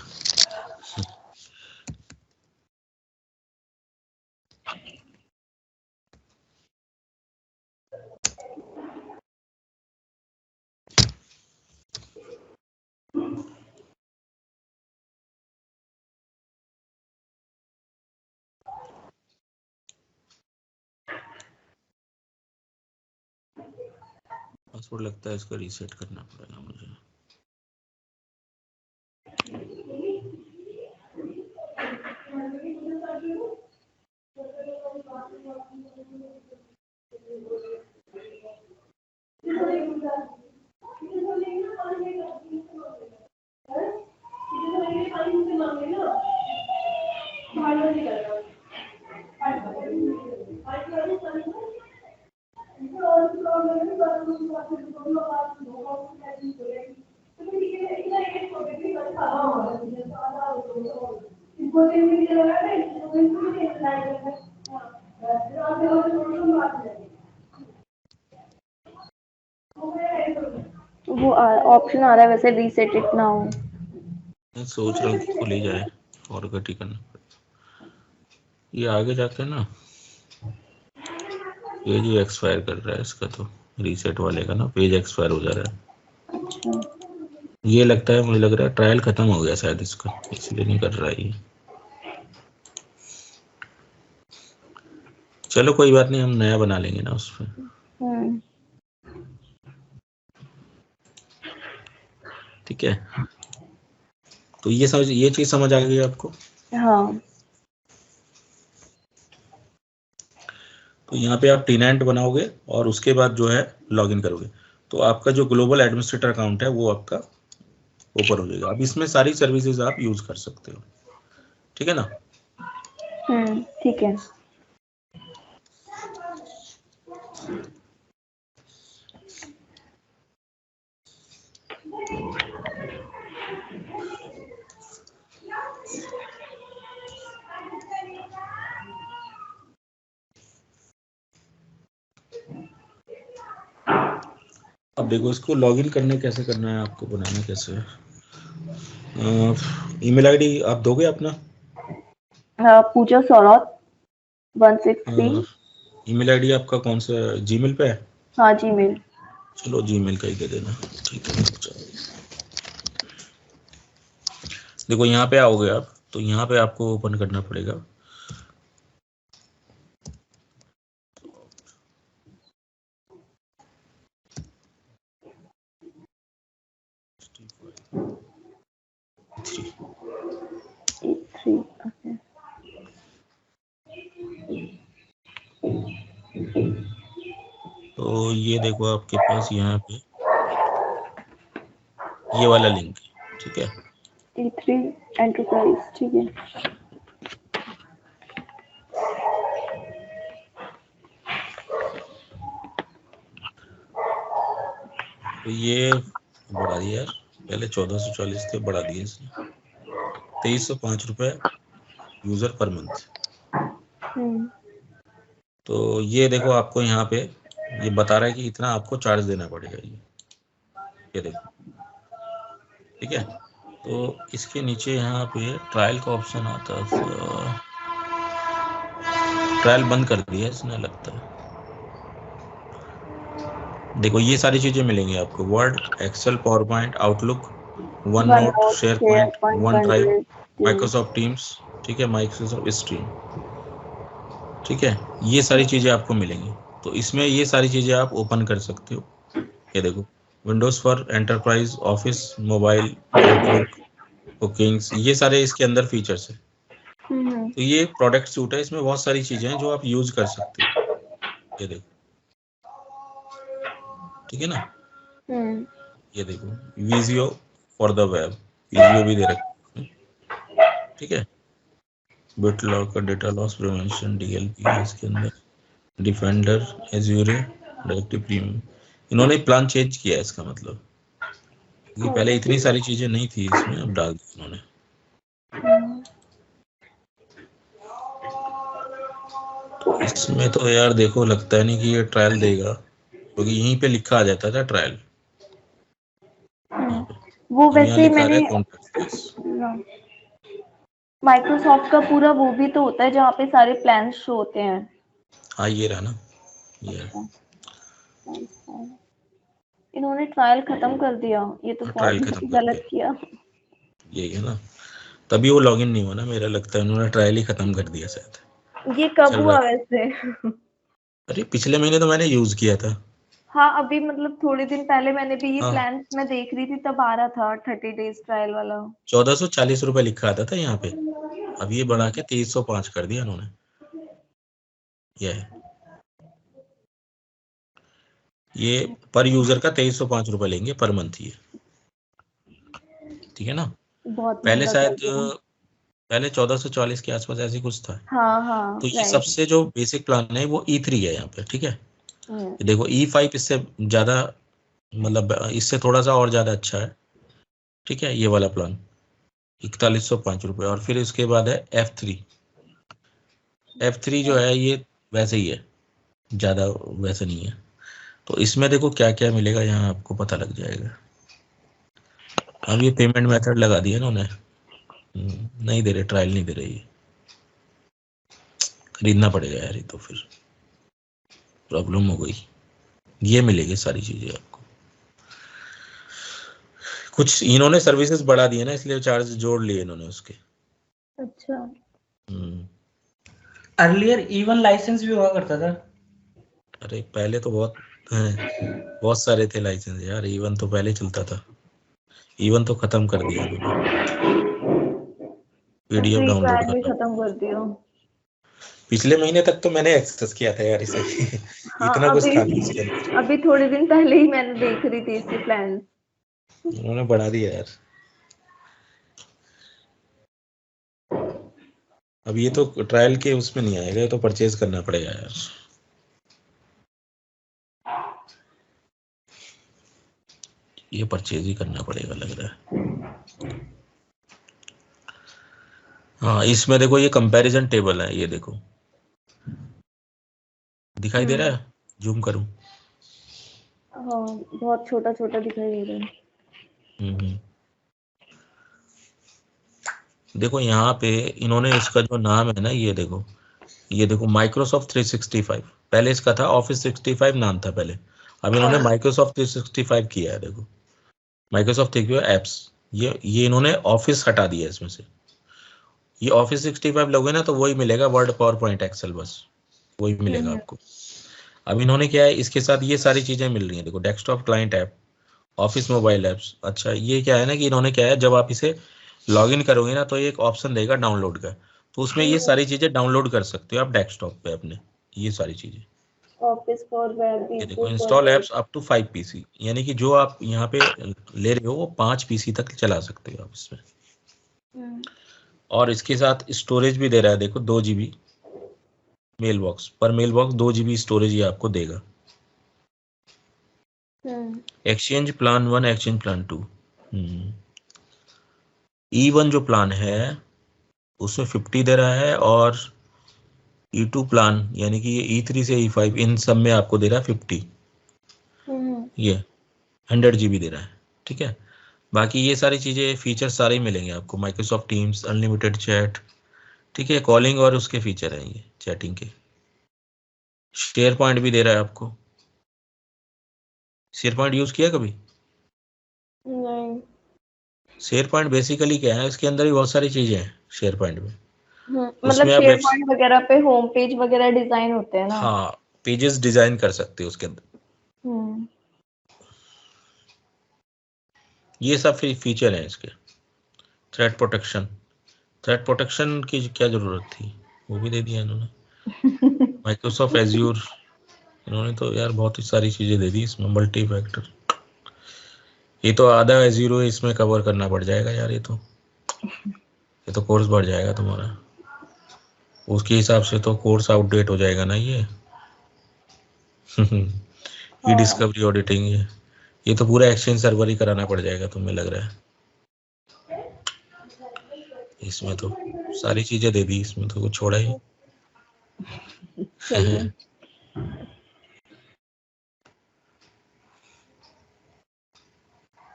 [SPEAKER 1] पासवर्ड लगता है इसका रीसेट करना पड़ेगा मुझे।
[SPEAKER 2] वो ऑप्शन आ रहा है वैसे, रीसेट इट नाउ।
[SPEAKER 1] मैं सोच रहा हूँ कि खुल ही जाए, फॉरगेट ही करना पड़ेगा। ये आगे जाके ना पेज ही एक्सपायर कर रहा है इसका, तो रीसेट वाले का ना पेज एक्सपायर हो जा रहा है।
[SPEAKER 2] अच्छा।
[SPEAKER 1] ये लगता है, मुझे लग रहा है ट्रायल खत्म हो गया शायद इसका, इसलिए नहीं कर रहा है ये। चलो कोई बात नहीं, हम नया बना लेंगे ना उस पर। ठीक है, तो ये समझ, ये चीज समझ आ गई आपको।
[SPEAKER 2] हाँ।
[SPEAKER 1] तो यहाँ पे आप टीनेंट बनाओगे और उसके बाद जो है लॉगिन करोगे, तो आपका जो ग्लोबल एडमिनिस्ट्रेटर अकाउंट है वो आपका ओपन हो जाएगा। अब इसमें सारी सर्विसेज आप यूज कर सकते हो। ठीक है ना।
[SPEAKER 2] ठीक है।
[SPEAKER 1] अब देखो इसको लॉगिन करने कैसे करना है, आपको बनाना कैसे है। ईमेल आईडी आप दोगे अपना।
[SPEAKER 2] पूजा सौरभ 163।
[SPEAKER 1] ईमेल आईडी आपका कौन सा, जीमेल पे है।
[SPEAKER 2] हाँ, जीमेल।
[SPEAKER 1] चलो जीमेल का ही दे देना। ठीक है, देखो यहाँ पे आओगे आप, तो यहाँ पे आपको ओपन करना पड़ेगा। तो ये देखो आपके पास यहाँ पे ये वाला लिंक है। ठीक है,
[SPEAKER 2] E3 एंटरप्राइज। ठीक है।
[SPEAKER 1] तो ये बढ़ा दिया यार, पहले 1440 थे, बढ़ा दिए इसने 2305 रुपए यूजर पर मंथ। तो ये देखो आपको यहाँ पे ये बता रहा है कि इतना आपको चार्ज देना पड़ेगा। ये देखो, ठीक है। तो इसके नीचे यहाँ पे ट्रायल का ऑप्शन आता है, ट्रायल बंद कर दिया इसने लगता है। देखो ये सारी चीजें मिलेंगी आपको, Word, Excel, PowerPoint, Outlook, OneNote, SharePoint, OneDrive, Microsoft Teams, ठीक है, माइक्रोसॉफ्ट स्ट्रीम, ठीक है, ये सारी चीजें आपको मिलेंगी। तो इसमें ये सारी चीजें आप ओपन कर सकते हो। ये देखो, Windows for enterprise, office, mobile, outlook, bookings, ये सारे इसके अंदर फीचर्स है। तो ये प्रोडक्ट सूट है, इसमें बहुत सारी चीजें हैं जो आप यूज कर सकते हो। ये देखो, ठीक है ना, ये देखो, विजियो फॉर द वेब, विजियो भी दे रखा है, ठीक है, बिटलॉक, डेटा लॉस प्रिवेंशन, डीएलपी है इसके अंदर, डिफेंडर, एज्यूर, डायरेक्टिव प्रीमियम। इन्होंने प्लान चेंज किया है इसका मतलब, ये पहले इतनी सारी चीजें नहीं थी इसमें, अब डाल दी इन्होंने। इसमें तो यार देखो लगता है नहीं कि ये ट्रायल देगा, क्योंकि यहीं पे लिखा आ जाता था ट्रायल।
[SPEAKER 2] वो वैसे मैंने
[SPEAKER 1] मैंने
[SPEAKER 2] माइक्रोसॉफ्ट का पूरा वो भी तो होता है जहाँ पे सारे प्लान शो होते हैं।
[SPEAKER 1] हाँ ये रहा ना, ये
[SPEAKER 2] इन्होंने ट्रायल खत्म कर दिया, ये तो
[SPEAKER 1] ट्रायल
[SPEAKER 2] बहुत
[SPEAKER 1] खत्म कर
[SPEAKER 2] गलत
[SPEAKER 1] दिया,
[SPEAKER 2] किया।
[SPEAKER 1] यही है ना, तभी वो लॉगिन नहीं हुआ ना, मेरा लगता है उन्होंने ट्रायल ही खत्म कर दिया शायद।
[SPEAKER 2] ये कब
[SPEAKER 1] चल
[SPEAKER 2] हुआ
[SPEAKER 1] रहा,
[SPEAKER 2] वैसे?
[SPEAKER 1] अरे पिछले महीने तो मैंने यूज किया था।
[SPEAKER 2] हाँ अभी मतलब थोड़े दिन पहले मैंने भी ये
[SPEAKER 1] हाँ,
[SPEAKER 2] प्लान में देख रही थी, तब आ रहा था 30 डेज ट्रायल वाला।
[SPEAKER 1] 1440 रुपए लिखा आता था यहाँ पे, अब ये बढ़ा के 2305 कर दिया उन्होंने। ये पर यूजर का 2305 रुपए लेंगे पर मंथ ये, ठीक है ना।
[SPEAKER 2] बहुत
[SPEAKER 1] पहले
[SPEAKER 2] महंगा कर
[SPEAKER 1] शायद
[SPEAKER 2] दिया।
[SPEAKER 1] पहले 1440 के आसपास ऐसे कुछ था।
[SPEAKER 2] हाँ
[SPEAKER 1] तो ये
[SPEAKER 2] राइट।
[SPEAKER 1] सबसे जो बेसिक प्लान है वो E3 है यहाँ पे, ठीक है। देखो E5 इससे ज्यादा, मतलब इससे थोड़ा सा और ज्यादा अच्छा है, ठीक है, ये वाला प्लान 4105 रुपये। और फिर इसके बाद है F3 जो है ये वैसे ही है, ज्यादा वैसे नहीं है। तो इसमें देखो क्या क्या मिलेगा, यहाँ आपको पता लग जाएगा। अब ये पेमेंट मेथड लगा दिया ना उन्होंने, नहीं दे रहे, ट्रायल नहीं दे रहे, ये खरीदना पड़ेगा यार, ये तो फिर प्रॉब्लम हो गई। ये मिलेगी सारी चीजें आपको, कुछ इन्होंने सर्विसेज बढ़ा दिए ना, इसलिए चार्ज जोड़ लिए इन्होंने उसके।
[SPEAKER 2] अच्छा।
[SPEAKER 3] अर्लियर E1 लाइसेंस भी हुआ करता था।
[SPEAKER 1] अरे पहले तो बहुत सारे थे लाइसेंस यार, E1 तो पहले चलता था, E1 तो खत्म कर दिया इन्होंने, पीडीएफ डाउनलोड
[SPEAKER 2] भी
[SPEAKER 1] करना।
[SPEAKER 2] खत्म कर दिया।
[SPEAKER 1] पिछले महीने तक तो मैंने एक्सेस किया था यार इसे।
[SPEAKER 2] हाँ
[SPEAKER 1] इतना कुछ
[SPEAKER 2] अभी
[SPEAKER 1] था नहीं इसके अंदर,
[SPEAKER 2] अभी थोड़े दिन पहले ही मैंने देख रही थी इसके प्लान।
[SPEAKER 1] इन्होंने बढ़ा दिया यार। अब ये तो ट्रायल के उसमें नहीं आएगा, ये तो परचेज करना पड़ेगा यार। ये परचेज ही करना पड़ेगा लग रहा है। हाँ इसमें देखो ये कंपैरिजन टेबल है, ये देखो दिखाई दे रहा है, जूम करूं?
[SPEAKER 2] हाँ बहुत छोटा छोटा दिखाई दे रहा है।
[SPEAKER 1] देखो यहाँ पे इन्होंने इसका जो नाम है ना, ये देखो माइक्रोसॉफ्ट 365, पहले इसका था ऑफिस 65 नाम था पहले, अब इन्होंने माइक्रोसॉफ्ट 365 किया है। देखो माइक्रोसॉफ्ट 365 एप्स, ये इन्होंने ऑफिस हटा दिया इसमें से। ये ऑफिस 65 लोगे ना तो वही मिलेगा, वर्ड, पावर पॉइंट, एक्सेल, बस वही मिलेगा आपको। अब इन्होंने क्या है, इसके साथ ये सारी चीजें मिल रही हैं। देखो desktop client app, office mobile apps. अच्छा ये क्या है ना कि इन्होंने क्या है, जब आप इसे लॉगिन करोगे ना तो एक ऑप्शन देगा डाउनलोड का, तो उसमें ये सारी चीजें डाउनलोड कर सकते हो आप डेस्कटॉप पे अपने, ये सारी चीजें।
[SPEAKER 2] ऑफिस फॉर वेब,
[SPEAKER 1] ये देखो install apps up to 5 PC, यानी कि जो आप यहाँ पे ले रहे हो वो 5 पीसी तक चला सकते हो आप इसमें। और इसके साथ स्टोरेज भी दे रहा है, देखो 2 GB मेल बॉक्स, पर मेल बॉक्स 2 GB स्टोरेज ये आपको देगा। Exchange plan 1, exchange plan 2। E1 जो प्लान है उसमें 50 दे रहा है, और E2 प्लान यानी कि ये E3 से E5 इन सब में आपको दे रहा है 50, ये 100 GB दे रहा है, ठीक है। बाकी ये सारी चीजें फीचर सारे ही मिलेंगे आपको, माइक्रोसॉफ्ट टीम्स, अनलिमिटेड चैट, ठीक है, कॉलिंग और उसके फीचर हैं ये चैटिंग के, शेयर पॉइंट भी दे रहा है आपको। शेयर पॉइंट यूज किया कभी?
[SPEAKER 2] नहीं।
[SPEAKER 1] शेयर पॉइंट बेसिकली क्या है, इसके अंदर भी बहुत सारी चीजें हैं शेयर पॉइंट में।
[SPEAKER 2] मतलब
[SPEAKER 1] उसमें आप
[SPEAKER 2] शेयर पॉइंट वगैरह पे होम पेज वगैरह डिजाइन होते हैं ना?
[SPEAKER 1] हाँ, पेजेस डिजाइन कर सकते हो उसके अंदर। ये सब फीचर हैं इसके। थ्रेट प्रोटेक्शन, थ्रेट प्रोटेक्शन की क्या जरूरत थी, वो भी दे दिया इन्होंने। माइक्रोसॉफ्ट एज्यूर, इन्होंने तो यार बहुत ही सारी चीजें दे दी इसमें। मल्टी फैक्टर, ये तो आधा एज्यूर इसमें कवर करना पड़ जाएगा यार। ये तो कोर्स बढ़ जाएगा तुम्हारा। उसके हिसाब से तो कोर्स आउटडेट हो जाएगा ना ये। ई डिस्कवरी ऑडिटिंग, ये तो पूरा एक्सचेंज सर्वर ही कराना पड़ जाएगा तुम्हें लग रहा है। इसमें तो सारी चीजें दे दी, इसमें तो कुछ छोड़ा ही।
[SPEAKER 2] सही है।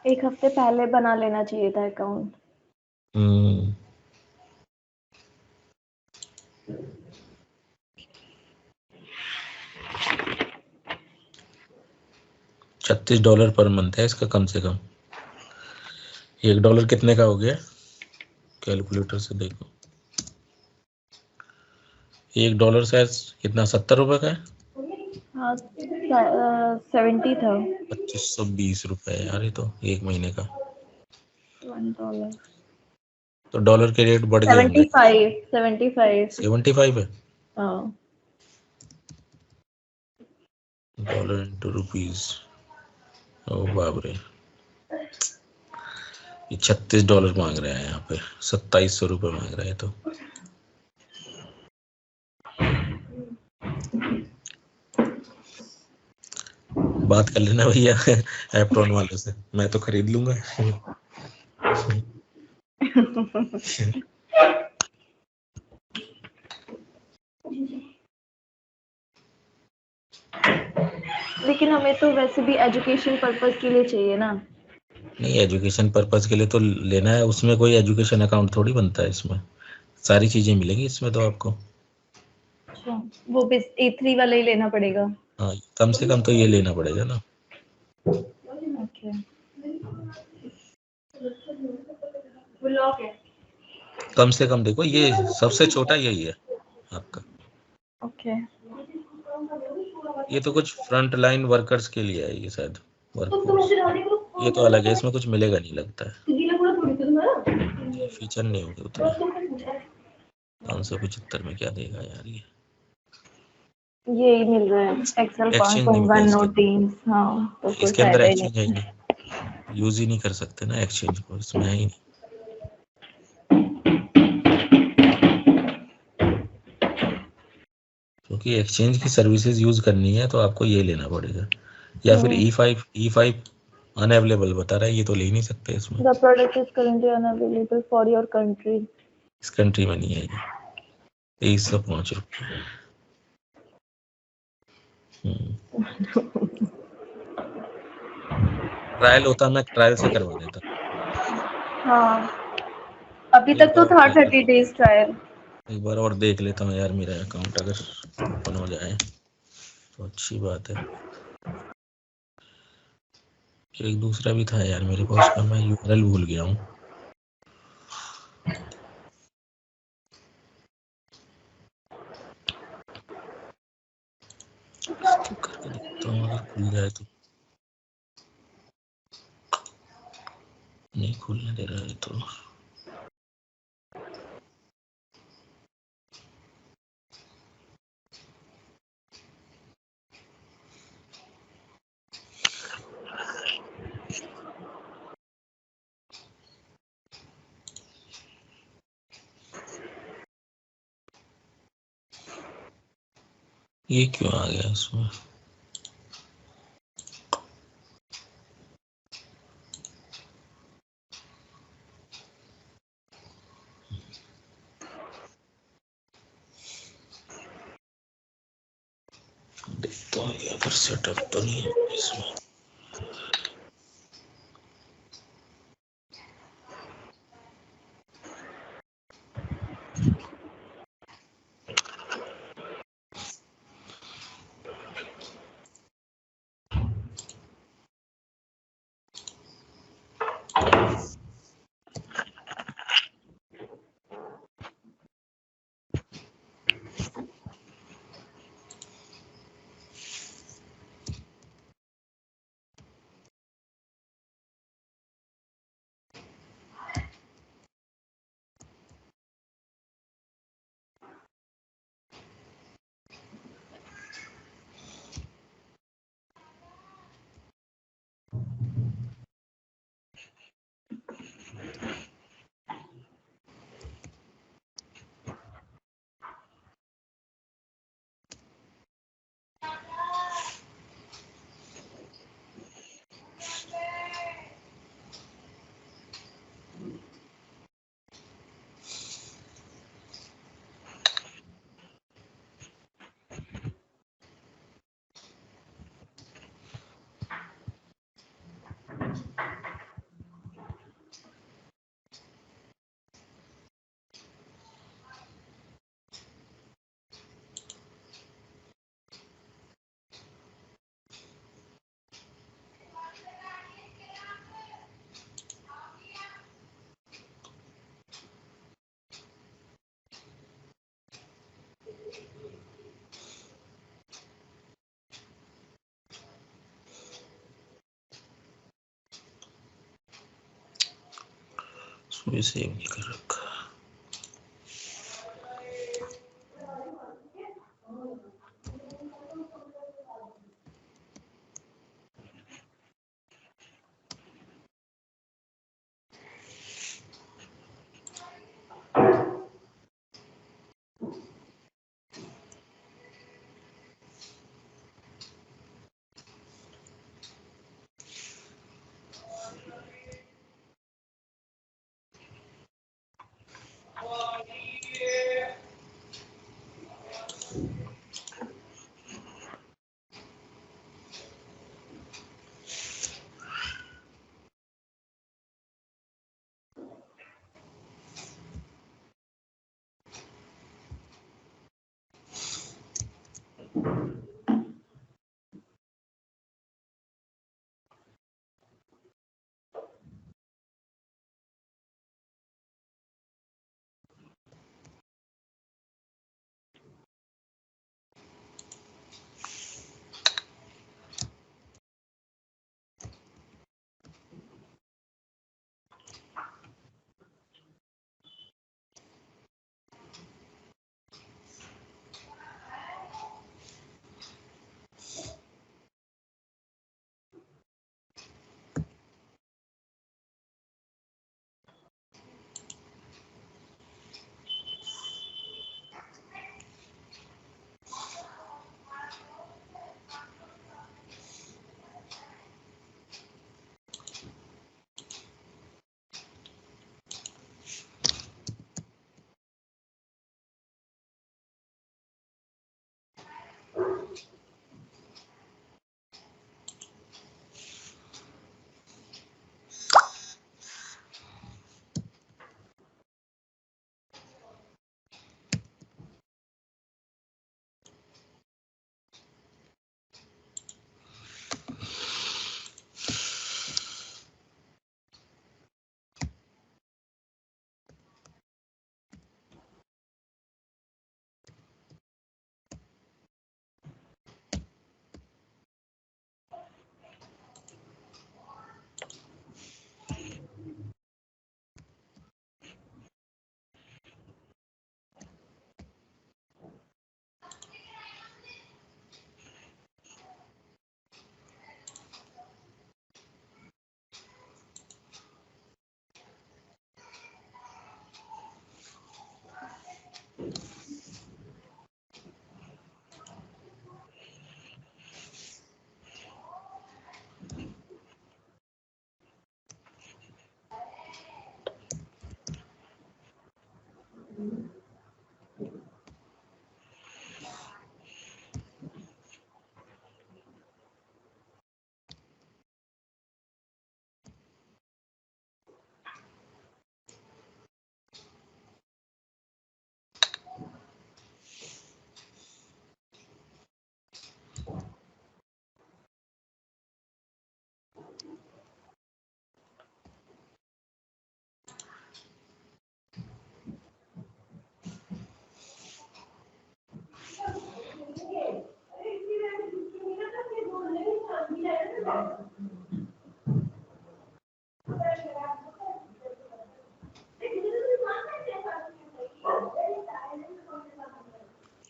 [SPEAKER 2] एक हफ्ते पहले बना लेना चाहिए था अकाउंट।
[SPEAKER 1] 36 डॉलर पर मंथ है इसका कम से कम। $1 कितने का हो गया, कैलकुलेटर से देखो। $1 शायद कितना, 70 रुपए का है।
[SPEAKER 2] हाँ, 70 था।
[SPEAKER 1] 2520 रुपए यार, ये तो एक महीने का।
[SPEAKER 2] $1।
[SPEAKER 1] तो डॉलर के रेट बढ़ गए होंगे।
[SPEAKER 2] 75
[SPEAKER 1] 75 है
[SPEAKER 2] हाँ।
[SPEAKER 1] Dollar into rupees. ओ बाप रे, ये $36 मांग रहे हैं यहाँ पे, 2700 रुपये मांग रहे हैं। तो बात कर लेना भैया एप्रोन वाले से, मैं तो खरीद लूंगा।
[SPEAKER 2] लेकिन हमें तो वैसे भी एजुकेशन पर्पस के लिए चाहिए ना।
[SPEAKER 1] नहीं, एजुकेशन पर्पज के लिए तो लेना है, उसमें कोई एजुकेशन अकाउंट थोड़ी बनता है। इसमें सारी चीजें मिलेंगी इसमें तो आपको।
[SPEAKER 2] अच्छा, वो भी A3 वाला ही लेना पड़ेगा।
[SPEAKER 1] हाँ, कम से कम तो ये लेना पड़ेगा ना।
[SPEAKER 2] ओके। वो लॉक है।
[SPEAKER 1] कम से कम देखो, ये सबसे छोटा यही है आपका।
[SPEAKER 2] ओके।
[SPEAKER 1] ये तो कुछ फ्रंट लाइन वर्कर्स के लिए है ये शायद, वर्कफोर्स। ये तो अलग है, इसमें कुछ मिलेगा नहीं लगता है। ये फीचर नहीं होंगे उतने। 575 में क्या देगा यार ये।
[SPEAKER 2] यही मिल रहा है एक्सेल
[SPEAKER 1] एक्सचेंज नहीं मिला
[SPEAKER 2] 5.1
[SPEAKER 1] इसके
[SPEAKER 2] नोट
[SPEAKER 1] अंदर।
[SPEAKER 2] टीम्स। हाँ, तो कोई
[SPEAKER 1] इसके अंदर
[SPEAKER 2] फायदा ही
[SPEAKER 1] एक्सचेंज है ही
[SPEAKER 2] नहीं।
[SPEAKER 1] नहीं, यूज ही नहीं कर सकते ना एक्सचेंज को, इसमें है ही नहीं। क्योंकि एक्सचेंज की सर्विसेज यूज करनी है तो आपको ये लेना पड़ेगा, या फिर E5 अनअवेलेबल बता रहा है, ये तो ले नहीं सकते इसमें।
[SPEAKER 2] The product is currently unavailable for your country.
[SPEAKER 1] इस कंट्री में नहीं है ये। 2305 रुपये। ट्रायल होता, मैं ट्रायल से करवा देता।
[SPEAKER 2] हाँ, अभी
[SPEAKER 1] एक
[SPEAKER 2] तक तो
[SPEAKER 1] बार
[SPEAKER 2] था
[SPEAKER 1] और
[SPEAKER 2] 30 days ट्रायल।
[SPEAKER 1] एक बार और देख लेता हूँ यार, मेरा अकाउंट अगर ओपन हो जाए तो अच्छी बात है। एक दूसरा भी था यार मेरे पास का, मैं यूआरएल भूल गया हूँ। तो करके देखता हूँ अगर खुल जाए तो। नहीं खुलने दे रहा है तो। ये क्यों आ गया इसमें? देखता हूँ या फिर सेटअप तो नहीं है इसमें। अभी सेव नहीं कर रखा।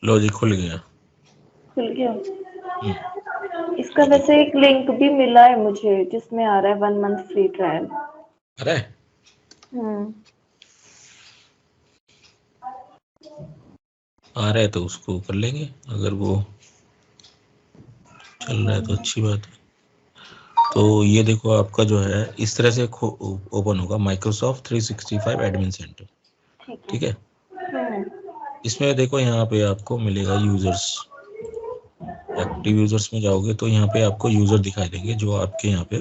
[SPEAKER 1] लॉजिक खुल गया।
[SPEAKER 2] खुल गया। इसका वैसे एक लिंक भी मिला है मुझे जिसमें आ रहा है 1 मंथ फ्री ट्रायल।
[SPEAKER 1] अरे आ रहा है तो उसको कर लेंगे, अगर वो चल रहा है तो अच्छी बात है। तो ये देखो आपका जो है इस तरह से ओपन होगा माइक्रोसॉफ्ट 365 एडमिन सेंटर, ठीक है। इसमें देखो यहाँ पे आपको मिलेगा यूजर्स, एक्टिव यूजर्स में जाओगे तो यहाँ पे आपको यूजर दिखाई देंगे जो आपके यहाँ पे,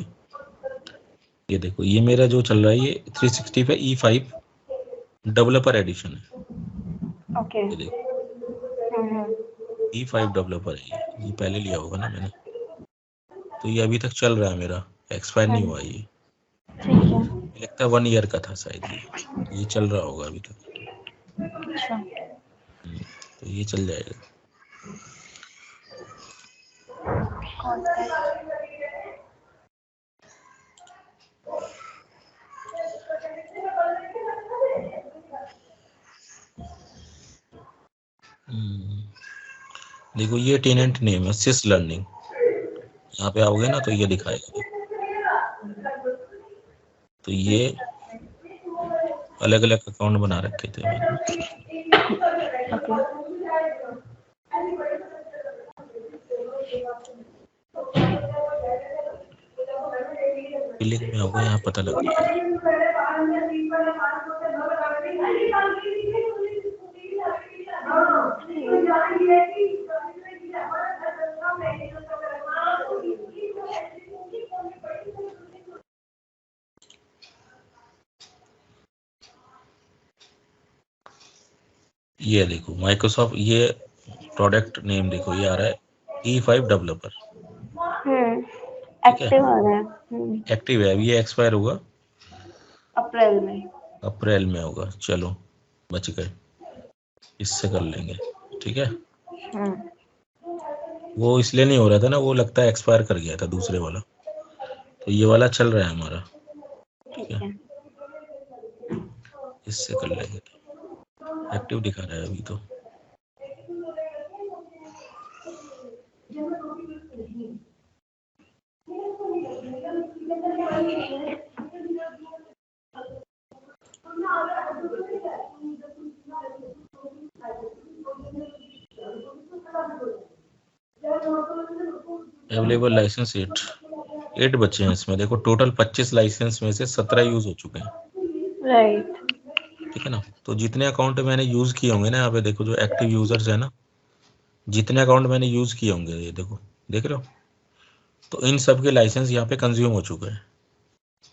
[SPEAKER 1] ये देखो ये मेरा जो चल रहा है ये 365 E5 डेवलपर एडिशन है।
[SPEAKER 2] ओके।
[SPEAKER 1] ये देखो E5 डेवलपर है, ये पहले लिया होगा ना मैंने, तो ये अभी तक चल रहा है मेरा, एक्सपायर नहीं हुआ ये,
[SPEAKER 2] ठीक है।
[SPEAKER 1] लगता है 1 ईयर का था शायद, ये चल रहा होगा अभी तक।
[SPEAKER 2] अच्छा।
[SPEAKER 1] तो ये चल जाएगा। देखो ये टेनेंट नेम है सिस लर्निंग, यहाँ पे आओगे ना तो ये दिखाएगा। तो ये अलग अलग अकाउंट बना रखे थे मैंने। बिलिंग में होगा, यहाँ पता लग जाएगा। ये देखो माइक्रोसॉफ्ट, ये प्रोडक्ट नेम देखो ये आ रहा है E5 डेवलपर।
[SPEAKER 2] एक्टिव आ रहा है।
[SPEAKER 1] एक्टिव है, ये एक्सपायर होगा
[SPEAKER 2] अप्रैल में।
[SPEAKER 1] अप्रैल में होगा। चलो बच गए, इससे कर लेंगे। ठीक है, वो इसलिए नहीं हो रहा था ना, वो लगता है एक्सपायर कर गया था दूसरे वाला, तो ये वाला चल रहा है हमारा। ठीक है, इससे कर लेंगे। एक्टिव दिखा रहा है अभी तो। अवेलेबल लाइसेंस 8 बच्चे हैं इसमें। देखो टोटल 25 लाइसेंस में से 17 यूज हो चुके हैं।
[SPEAKER 2] राइट।
[SPEAKER 1] ठीक है ना, तो जितने अकाउंट मैंने यूज किए होंगे ना, यहाँ पे देखो जो एक्टिव यूजर्स है ना, जितने अकाउंट मैंने यूज किए होंगे, ये देखो देख रहे हो, तो इन सब के लाइसेंस यहाँ पे कंज्यूम हो चुके हैं।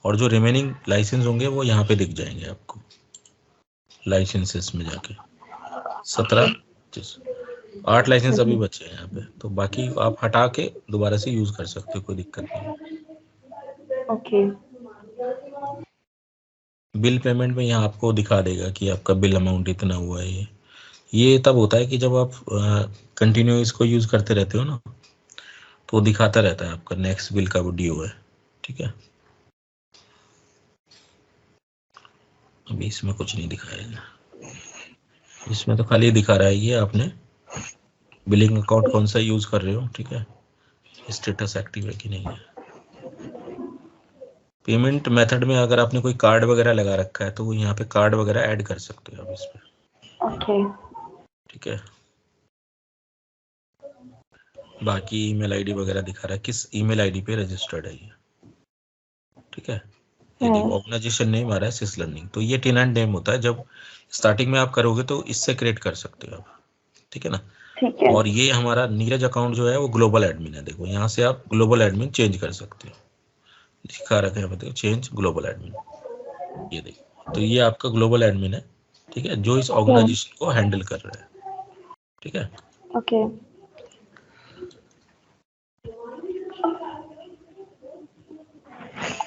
[SPEAKER 1] और जो रिमेनिंग लाइसेंस होंगे वो यहाँ पे दिख जाएंगे आपको लाइसेंसेस में जाके। 17 8 लाइसेंस अभी बचे हैं यहाँ पे, तो बाकी आप हटा के दोबारा से यूज कर सकते हो, कोई दिक्कत नहीं।
[SPEAKER 2] ओके।
[SPEAKER 1] बिल पेमेंट में यहाँ आपको दिखा देगा कि आपका बिल अमाउंट इतना हुआ है। ये तब होता है कि जब आप कंटिन्यू इसको यूज करते रहते हो ना, तो दिखाता रहता है आपका नेक्स्ट बिल का वो ड्यू है। ठीक है, अभी इसमें कुछ नहीं दिखाएगा, इसमें तो खाली दिखा रहा है ये आपने बिलिंग अकाउंट कौन सा यूज कर रहे हो। ठीक है, स्टेटस एक्टिव है कि नहीं है। पेमेंट मेथड में अगर आपने कोई कार्ड वगैरह लगा रखा है तो वो यहाँ पे कार्ड वगैरह ऐड कर सकते हो आप इस पे।
[SPEAKER 2] ओके।
[SPEAKER 1] ठीक है, बाकी ईमेल आईडी वगैरह दिखा रहा है किस ईमेल आईडी पे रजिस्टर्ड है ये। ठीक है, ये देखो ऑर्गेनाइजेशन नेम आ रहा है सिस लर्निंग, तो ये टेनेंट नेम होता है। जब स्टार्टिंग में आप करोगे तो इससे क्रिएट कर सकते हो आप। ठीक है ना,
[SPEAKER 2] ठीक है।
[SPEAKER 1] और ये हमारा नीरज अकाउंट जो है वो ग्लोबल एडमिन है। देखो यहाँ से आप ग्लोबल एडमिन चेंज कर सकते हो, दिखा रखा है बताओ चेंज ग्लोबल एडमिन। ये देखो, तो ये आपका ग्लोबल एडमिन है। ठीक है, जो इस ऑर्गेनाइजेशन को हैंडल कर रहा है। ठीक है,
[SPEAKER 2] ओके।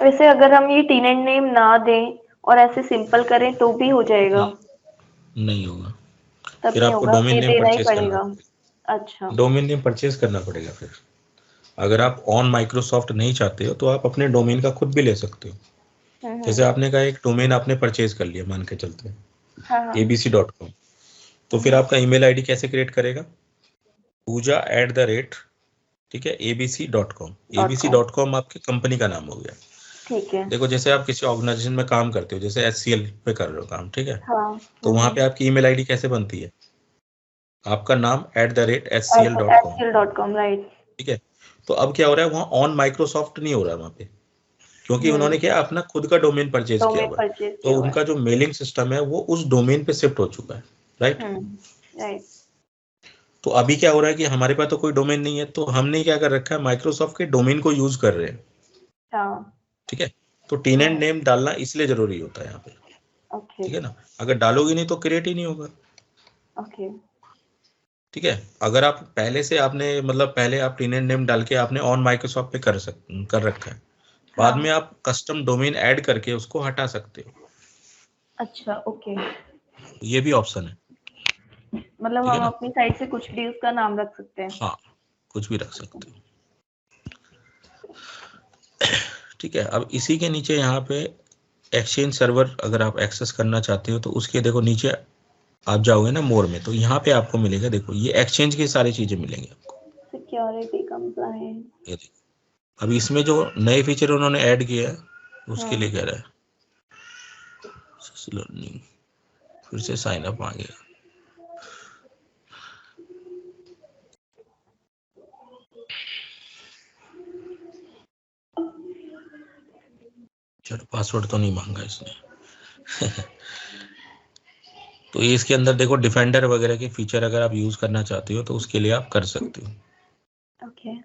[SPEAKER 2] वैसे अगर हम ये टेनेंट नेम ना दें और ऐसे सिंपल करें तो भी हो जाएगा?
[SPEAKER 1] नहीं होगा,
[SPEAKER 2] तब
[SPEAKER 1] फिर
[SPEAKER 2] नहीं
[SPEAKER 1] आपको
[SPEAKER 2] होगा,
[SPEAKER 1] डोमेन
[SPEAKER 2] ये
[SPEAKER 1] नेम
[SPEAKER 2] देना ही
[SPEAKER 1] परचेज करना
[SPEAKER 2] पड़ेगा।
[SPEAKER 1] पड़ेगा।
[SPEAKER 2] अच्छा।
[SPEAKER 1] डोमेन नेम परचेज करना पड़ेगा। फिर अगर आप ऑन माइक्रोसॉफ्ट नहीं चाहते हो तो आप अपने डोमेन का खुद भी ले सकते हो। जैसे आपने कहा एक डोमेन आपने परचेज कर लिया, मान के चलते हैं abc.com, तो फिर आपका ईमेल आईडी कैसे क्रिएट करेगा? pooja@, ठीक है, abc.com। abc.com आपकी कंपनी का नाम हो गया।
[SPEAKER 2] ठीक है।
[SPEAKER 1] देखो जैसे आप किसी ऑर्गेनाइजेशन में काम करते हो, जैसे HCL पे कर रहे हो काम, ठीक है,
[SPEAKER 2] हाँ।
[SPEAKER 1] तो वहां पे आपकी ईमेल आईडी कैसे बनती है? आपका नाम @HCL.com।
[SPEAKER 2] HCL.com, right.
[SPEAKER 1] ठीक है, तो अब क्या हो रहा है, वहाँ ऑन माइक्रोसॉफ्ट नहीं हो रहा है वहाँ पे, क्योंकि उन्होंने क्या अपना खुद का डोमेन परचेज किया हुआ है, तो उनका जो मेलिंग सिस्टम है वो उस डोमेन पे शिफ्ट हो चुका है। Right,
[SPEAKER 2] right.
[SPEAKER 1] तो अभी क्या हो रहा है कि हमारे पास तो कोई डोमेन नहीं है, तो हमने क्या कर रखा है, माइक्रोसॉफ्ट के डोमेन को यूज कर रहे हैं।
[SPEAKER 2] हाँ।
[SPEAKER 1] ठीक है, तो टेनेंट नेम डालना इसलिए जरूरी होता है यहाँ पे।
[SPEAKER 2] ओके।
[SPEAKER 1] ठीक है ना, अगर डालोगे नहीं तो क्रिएट ही नहीं होगा।
[SPEAKER 2] ओके।
[SPEAKER 1] ठीक है, अगर आप पहले से आपने मतलब पहले आप टेनेंट नेम डाल के आपने ऑन माइक्रोसॉफ्ट पे कर रखा है, बाद में आप कस्टम डोमेन ऐड करके उसको हटा सकते हो।
[SPEAKER 2] अच्छा, ओके।
[SPEAKER 1] ये भी ऑप्शन है।
[SPEAKER 2] मतलब हम अपनी साइड से कुछ भी उसका नाम रख सकते हैं।
[SPEAKER 1] हाँ, कुछ भी रख सकते हो। ठीक है, अब इसी के नीचे यहाँ पे एक्सचेंज सर्वर अगर आप एक्सेस करना चाहते हो तो उसके देखो नीचे आप जाओगे ना मोर में, तो यहाँ पे आपको मिलेगा, देखो ये एक्सचेंज की सारी चीजें मिलेंगी आपको।
[SPEAKER 2] Security compliance.
[SPEAKER 1] ये देखो अभी इसमें जो नए फीचर उन्होंने ऐड किया है उसके लिए कह रहा है लर्निंग, फिर से साइन अप आ गया। चलो पासवर्ड तो नहीं मांगा इसने। तो ये इसके अंदर देखो डिफेंडर वगैरह के फीचर अगर आप यूज करना चाहते हो तो उसके लिए आप कर सकते हो।
[SPEAKER 2] ओके।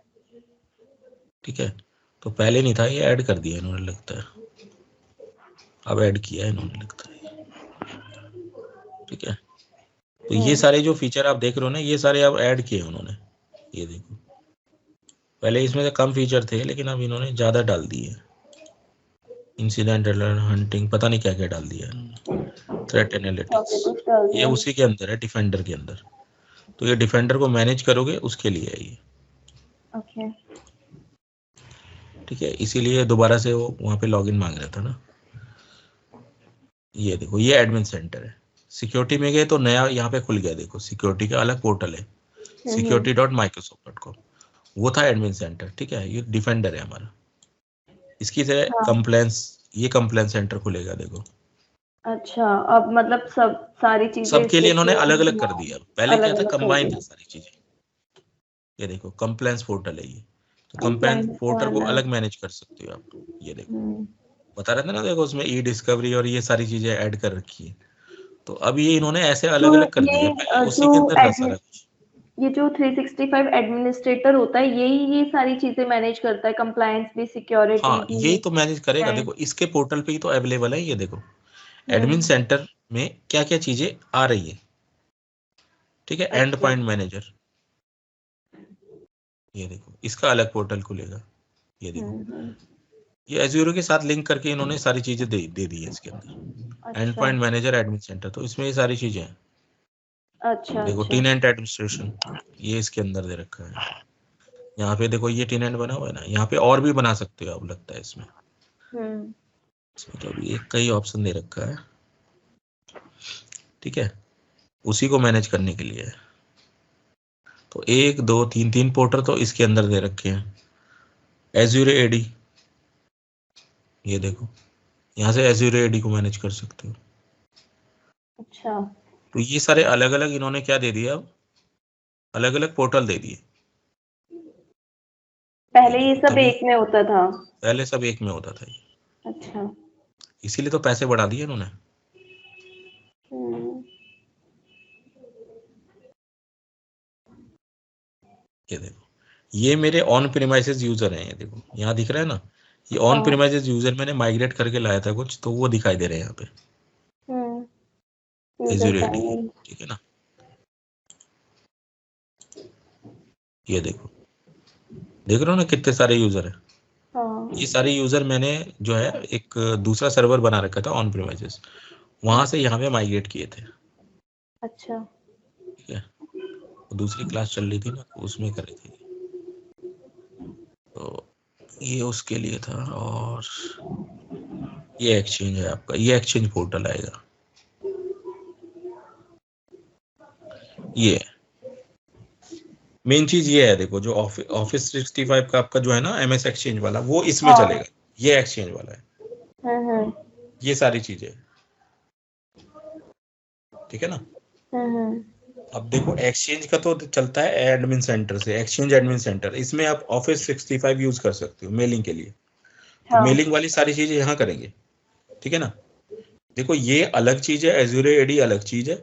[SPEAKER 1] ठीक है, तो पहले नहीं था, ये ऐड कर दिया इन्होंने लगता है, अब ऐड किया है इन्होंने लगता है। ठीक है, तो ये सारे जो फीचर आप देख रहे हो ना, ये सारे अब ऐड किए उन्होंने। ये देखो पहले इसमें से कम फीचर थे लेकिन अब इन्होंने ज्यादा डाल दिए। इंसिडेंट अलर्ट, हंटिंग, पता नहीं क्या क्या डाल दिया है। थ्रेट एनालिटिक्स ये उसी के अंदर है, डिफेंडर के अंदर। तो ये डिफेंडर को मैनेज करोगे उसके लिए है ये।
[SPEAKER 2] ओके।
[SPEAKER 1] ठीक है, इसीलिए दोबारा से वो वहां पे लॉगिन मांग रहा था ना। ये देखो ये एडमिन सेंटर है। सिक्योरिटी में गए तो नया यहाँ पे खुल गया, देखो सिक्योरिटी का अलग पोर्टल है, security.microsoft.com, वो था एडमिन सेंटर। ठीक है, ये डिफेंडर है हमारा। इसकी तरह कंप्लेंस, ये कंप्लेंस सेंटर खुलेगा देखो।
[SPEAKER 2] अच्छा, अब मतलब सब सारी चीजें
[SPEAKER 1] सबके लिए इन्होंने
[SPEAKER 2] इसके
[SPEAKER 1] अलग अलग कर दिया, पहले क्या था
[SPEAKER 2] अलग-अलग कर
[SPEAKER 1] कंबाइन
[SPEAKER 2] दिया।
[SPEAKER 1] था सारी चीजें। ये देखो कंप्लेंस पोर्टल है ये, तो कंप्लेंस
[SPEAKER 2] Compliance
[SPEAKER 1] पोर्टल को
[SPEAKER 2] वाला।
[SPEAKER 1] अलग मैनेज कर सकते हो आप। ये देखो बता रहे थे ना, देखो उसमें ई डिस्कवरी और ये सारी चीजें ऐड कर रखी है। तो अब ये इन्होंने ऐसे अलग
[SPEAKER 2] तो
[SPEAKER 1] अलग कर दिया,
[SPEAKER 2] ये
[SPEAKER 1] पहले उसी
[SPEAKER 2] जो
[SPEAKER 1] के अंदर था सारा कुछ।
[SPEAKER 2] ये जो 365 एडमिनिस्ट्रेटर होता है यही ये सारी चीजें मैनेज करता है, कंप्लायंस भी, सिक्योरिटी
[SPEAKER 1] हाँ
[SPEAKER 2] भी।
[SPEAKER 1] यही तो मैनेज करेगा।
[SPEAKER 2] एंड
[SPEAKER 1] देखो इसके पोर्टल पे ही तो अवेलेबल है, ये देखो एडमिन सेंटर में क्या क्या चीजें आ रही है। ठीक है, एंड
[SPEAKER 2] अच्छा।
[SPEAKER 1] पॉइंट मैनेजर, ये देखो इसका अलग पोर्टल खुलेगा। ये देखो ये एज्यूरो के साथ लिंक करके इन्होंने सारी चीजें दे दी है इसके अंदर। एंड
[SPEAKER 2] अच्छा
[SPEAKER 1] पॉइंट मैनेजर, एडमिन सेंटर, तो इसमें ये सारी चीजें हैं।
[SPEAKER 2] अच्छा।
[SPEAKER 1] देखो
[SPEAKER 2] अच्छा।
[SPEAKER 1] टीनेंट एडमिनिस्ट्रेशन ये इसके अंदर दे रखा है। यहाँ पे देखो ये टीनेंट बना हुआ है ना, यहाँ पे और भी बना सकते हो अब लगता है इसमें। इसमें तो अभी एक का ही ऑप्शन दे रखा है। ठीक है, उसी को मैनेज करने के लिए है। तो एक दो तीन तीन पोर्टल तो इसके अंदर दे रखे हैं। एज्यूर एडी, ये देखो यहाँ से एज्यूर एडी को मैनेज कर सकते हो।
[SPEAKER 2] अच्छा,
[SPEAKER 1] तो ये सारे अलग अलग इन्होंने क्या दे दिया, अब अलग अलग पोर्टल दे दिए।
[SPEAKER 2] पहले ये सब
[SPEAKER 1] तभी
[SPEAKER 2] एक में होता था।
[SPEAKER 1] पहले सब एक में होता था ये,
[SPEAKER 2] अच्छा।
[SPEAKER 1] इसीलिए तो पैसे बढ़ा दिए इन्होंने। ये देखो ये मेरे ऑन प्रीमाइसेस यूजर हैं, ये देखो यहाँ दिख रहा है ना, ये ऑन प्रीमाइसेस यूजर मैंने माइग्रेट करके लाया था कुछ, तो वो दिखाई दे रहे हैं यहाँ पे एज्यूर एडी। ठीक है ना, ये देखो देख रहे हो ना कितने सारे यूजर है। ये सारे यूजर मैंने जो है एक दूसरा सर्वर बना रखा था ऑन प्रीमाइसेस, वहां से यहाँ पे माइग्रेट किए थे।
[SPEAKER 2] अच्छा।
[SPEAKER 1] ठीक है, दूसरी क्लास चल रही थी ना, उसमें कर रही थी, तो ये उसके लिए था। और ये एक्सचेंज है आपका, ये एक्सचेंज पोर्टल आएगा। ये मेन चीज ये है, देखो जो ऑफिस 365 का आपका जो है ना एमएस एक्सचेंज वाला, वो इसमें चलेगा। ये एक्सचेंज वाला है, ये सारी चीजें। ठीक है ना, अब देखो एक्सचेंज का तो चलता है एडमिन सेंटर से, एक्सचेंज एडमिन सेंटर, इसमें आप ऑफिस 365 यूज कर सकते हो मेलिंग के लिए। तो मेलिंग वाली सारी चीजें यहाँ करेंगे। ठीक है ना, देखो ये अलग चीज है, एज्यूर एडी अलग चीज है।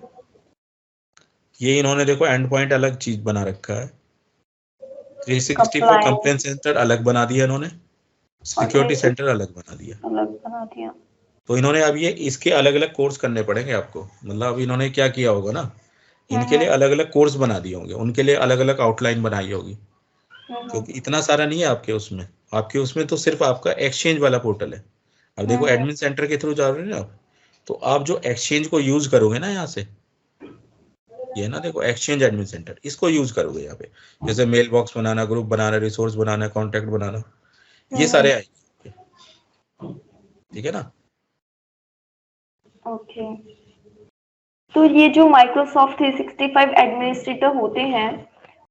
[SPEAKER 1] ये इन्होंने देखो एंड पॉइंट अलग चीज बना रखा है। 364 कंप्लेन सेंटर अलग बना दिया इन्होंने, सिक्योरिटी सेंटर अलग बना दिया। तो इन्होंने अब ये इसके अलग अलग कोर्स करने पड़ेंगे आपको। मतलब अब इन्होंने क्या किया होगा ना, इनके लिए अलग अलग कोर्स बना दिए होंगे, उनके लिए अलग अलग आउटलाइन बनाई होगी, क्योंकि इतना सारा नहीं है आपके उसमें। आपके उसमें तो सिर्फ आपका एक्सचेंज वाला पोर्टल है। अब देखो एडमिन सेंटर के थ्रू जा रहे हैं ना आप, तो आप जो एक्सचेंज को यूज करोगे ना यहाँ से, ये ना देखो एक्सचेंज एडमिन सेंटर, इसको यूज करोगे यहाँ पे, जैसे मेल बॉक्स बनाना, ग्रुप बनाना, रिसोर्स बनाना, कॉन्टेक्ट बनाना, ये सारे आएंगे। ठीक है ना,
[SPEAKER 2] ओके। तो ये जो माइक्रोसॉफ्ट 365 एडमिनिस्ट्रेटर होते हैं,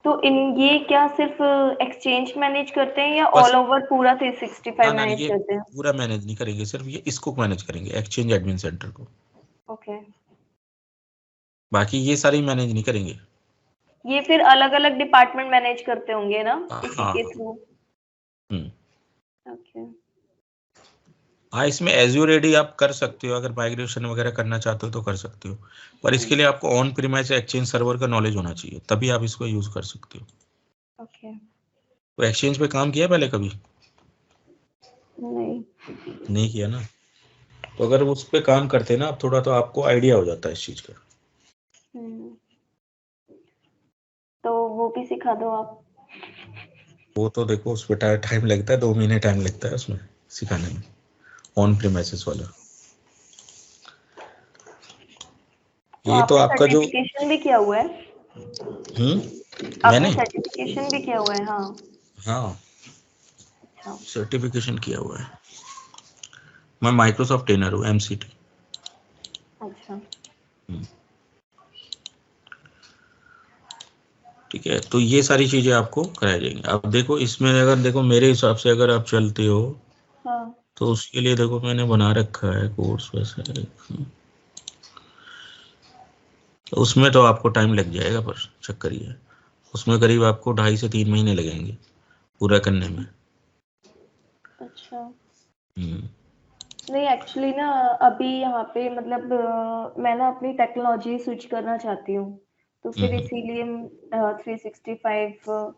[SPEAKER 2] तो ये क्या सिर्फ एक्सचेंज मैनेज करते हैं या
[SPEAKER 1] बस
[SPEAKER 2] ऑल ओवर पूरा 365
[SPEAKER 1] ना
[SPEAKER 2] मैनेज
[SPEAKER 1] ये
[SPEAKER 2] करते हैं?
[SPEAKER 1] पूरा मैनेज नहीं करेंगे, सिर्फ ये इसको मैनेज करेंगे, एक्सचेंज एडमिन सेंटर को।
[SPEAKER 2] ओके।
[SPEAKER 1] बाकी ये सारी मैनेज नहीं करेंगे।
[SPEAKER 2] ये फिर अलग अलग डिपार्टमेंट मैनेज करते होंगे ना, इसी
[SPEAKER 1] हाँ
[SPEAKER 2] के थ्रू? ओके।
[SPEAKER 1] हाँ, इसमें एज्योर एडी आप कर सकते हो, अगर माइग्रेशन वगैरह करना चाहते हो तो कर सकते हो, पर इसके लिए आपको ऑन प्रीमाइस एक्सचेंज सर्वर का नॉलेज होना चाहिए, तभी आप इसको यूज कर सकते हो।
[SPEAKER 2] ओके।
[SPEAKER 1] तो एक्सचेंज पे काम किया पहले कभी?
[SPEAKER 2] नहीं
[SPEAKER 1] किया ना? तो अगर उस पे काम करते ना आप थोड़ा, तो आपको आइडिया हो जाता है इस चीज का।
[SPEAKER 2] तो वो भी सिखा दो आप।
[SPEAKER 1] वो तो देखो उस पे टाइम लगता है, 2 महीने टाइम लगता है उसमें सिखाने में, ऑन प्रीमाइसेस वाला।
[SPEAKER 2] तो
[SPEAKER 1] ये तो
[SPEAKER 2] आपने
[SPEAKER 1] आपका जो
[SPEAKER 2] सर्टिफिकेशन भी किया हुआ है?
[SPEAKER 1] मैंने
[SPEAKER 2] आपने सर्टिफिकेशन भी किया हुआ है? हाँ।
[SPEAKER 1] हाँ
[SPEAKER 2] अच्छा।
[SPEAKER 1] सर्टिफिकेशन किया हुआ है, मैं माइक्रोसॉफ्ट ट्रेनर हूँ, MCT।
[SPEAKER 2] अच्छा।
[SPEAKER 1] ठीक है, तो ये सारी चीजें आपको कराई जाएंगी। अब देखो इसमें अगर देखो मेरे हिसाब से अगर आप चलते हो
[SPEAKER 2] हाँ।
[SPEAKER 1] तो उसके लिए देखो मैंने बना रखा है कोर्स वैसे तो उसमें तो आपको टाइम लग जाएगा, पर चक्कर ये है उसमें करीब आपको 2.5 से 3 महीने लगेंगे पूरा करने में।
[SPEAKER 2] अच्छा।
[SPEAKER 1] हम्म,
[SPEAKER 2] नहीं एक्चुअली ना, अभी यहाँ पे मतलब मैं ना अपनी टेक्नोलॉजी स्विच करना चाहती हूँ, तो फिर
[SPEAKER 1] हम्म,
[SPEAKER 2] इसीलिए 365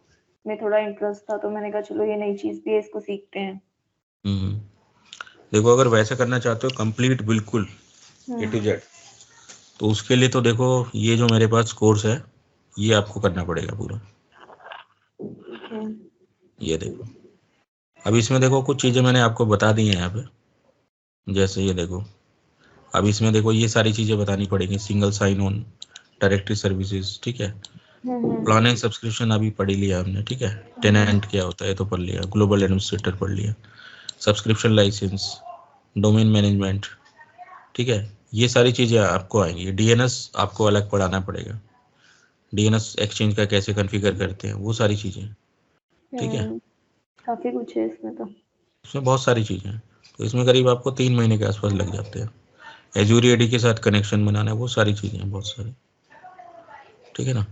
[SPEAKER 2] में थोड़ा इंटरेस्ट था, तो मैंने कहा चलो ये नई चीज भी है, इसको सीखते हैं।
[SPEAKER 1] हम्म। देखो अगर वैसा करना चाहते हो कंप्लीट बिल्कुल A to Z, तो उसके लिए तो देखो ये जो मेरे पास कोर्स है ये आपको करना पड़ेगा पूरा। ये देखो अब इसमें देखो कुछ चीजें मैंने आपको बता दी हैं यहाँ पे, जैसे ये देखो अब इसमें देखो ये सारी चीजें बतानी पड़ेंगी, single sign on, directory services, ठीक है, प्लान एंड सब्सक्रिप्शन अभी पढ़ लिया हमने, ठीक है, टेनेंट क्या होता है तो पढ़ लिया, ग्लोबल एडमिनिस्ट्रेटर पढ़ लिया, सब्सक्रिप्शन लाइसेंस, डोमेन मैनेजमेंट, ठीक है, ये सारी चीजें आपको आएंगी। DNS आपको अलग पढ़ाना पड़ेगा, DNS एक्सचेंज का कैसे कॉन्फ़िगर करते हैं, वो सारी चीजें, ठीक है,
[SPEAKER 2] काफी कुछ है इसमें तो।
[SPEAKER 1] इसमें बहुत सारी चीजें हैं, तो इसमें करीब आपको 3 महीने के आसपास लग जाते हैं। एज्योर AD के साथ कनेक्शन बनाना है, वो सारी चीजें हैं बहुत सारी, ठीक है ना।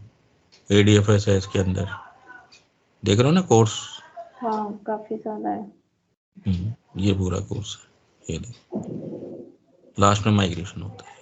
[SPEAKER 1] ADFS है इसके अंदर, देख रहे हो ना कोर्स।
[SPEAKER 2] हाँ काफी ज्यादा है।
[SPEAKER 1] ये पूरा कोर्स है, ये देखो लास्ट में माइग्रेशन होता है।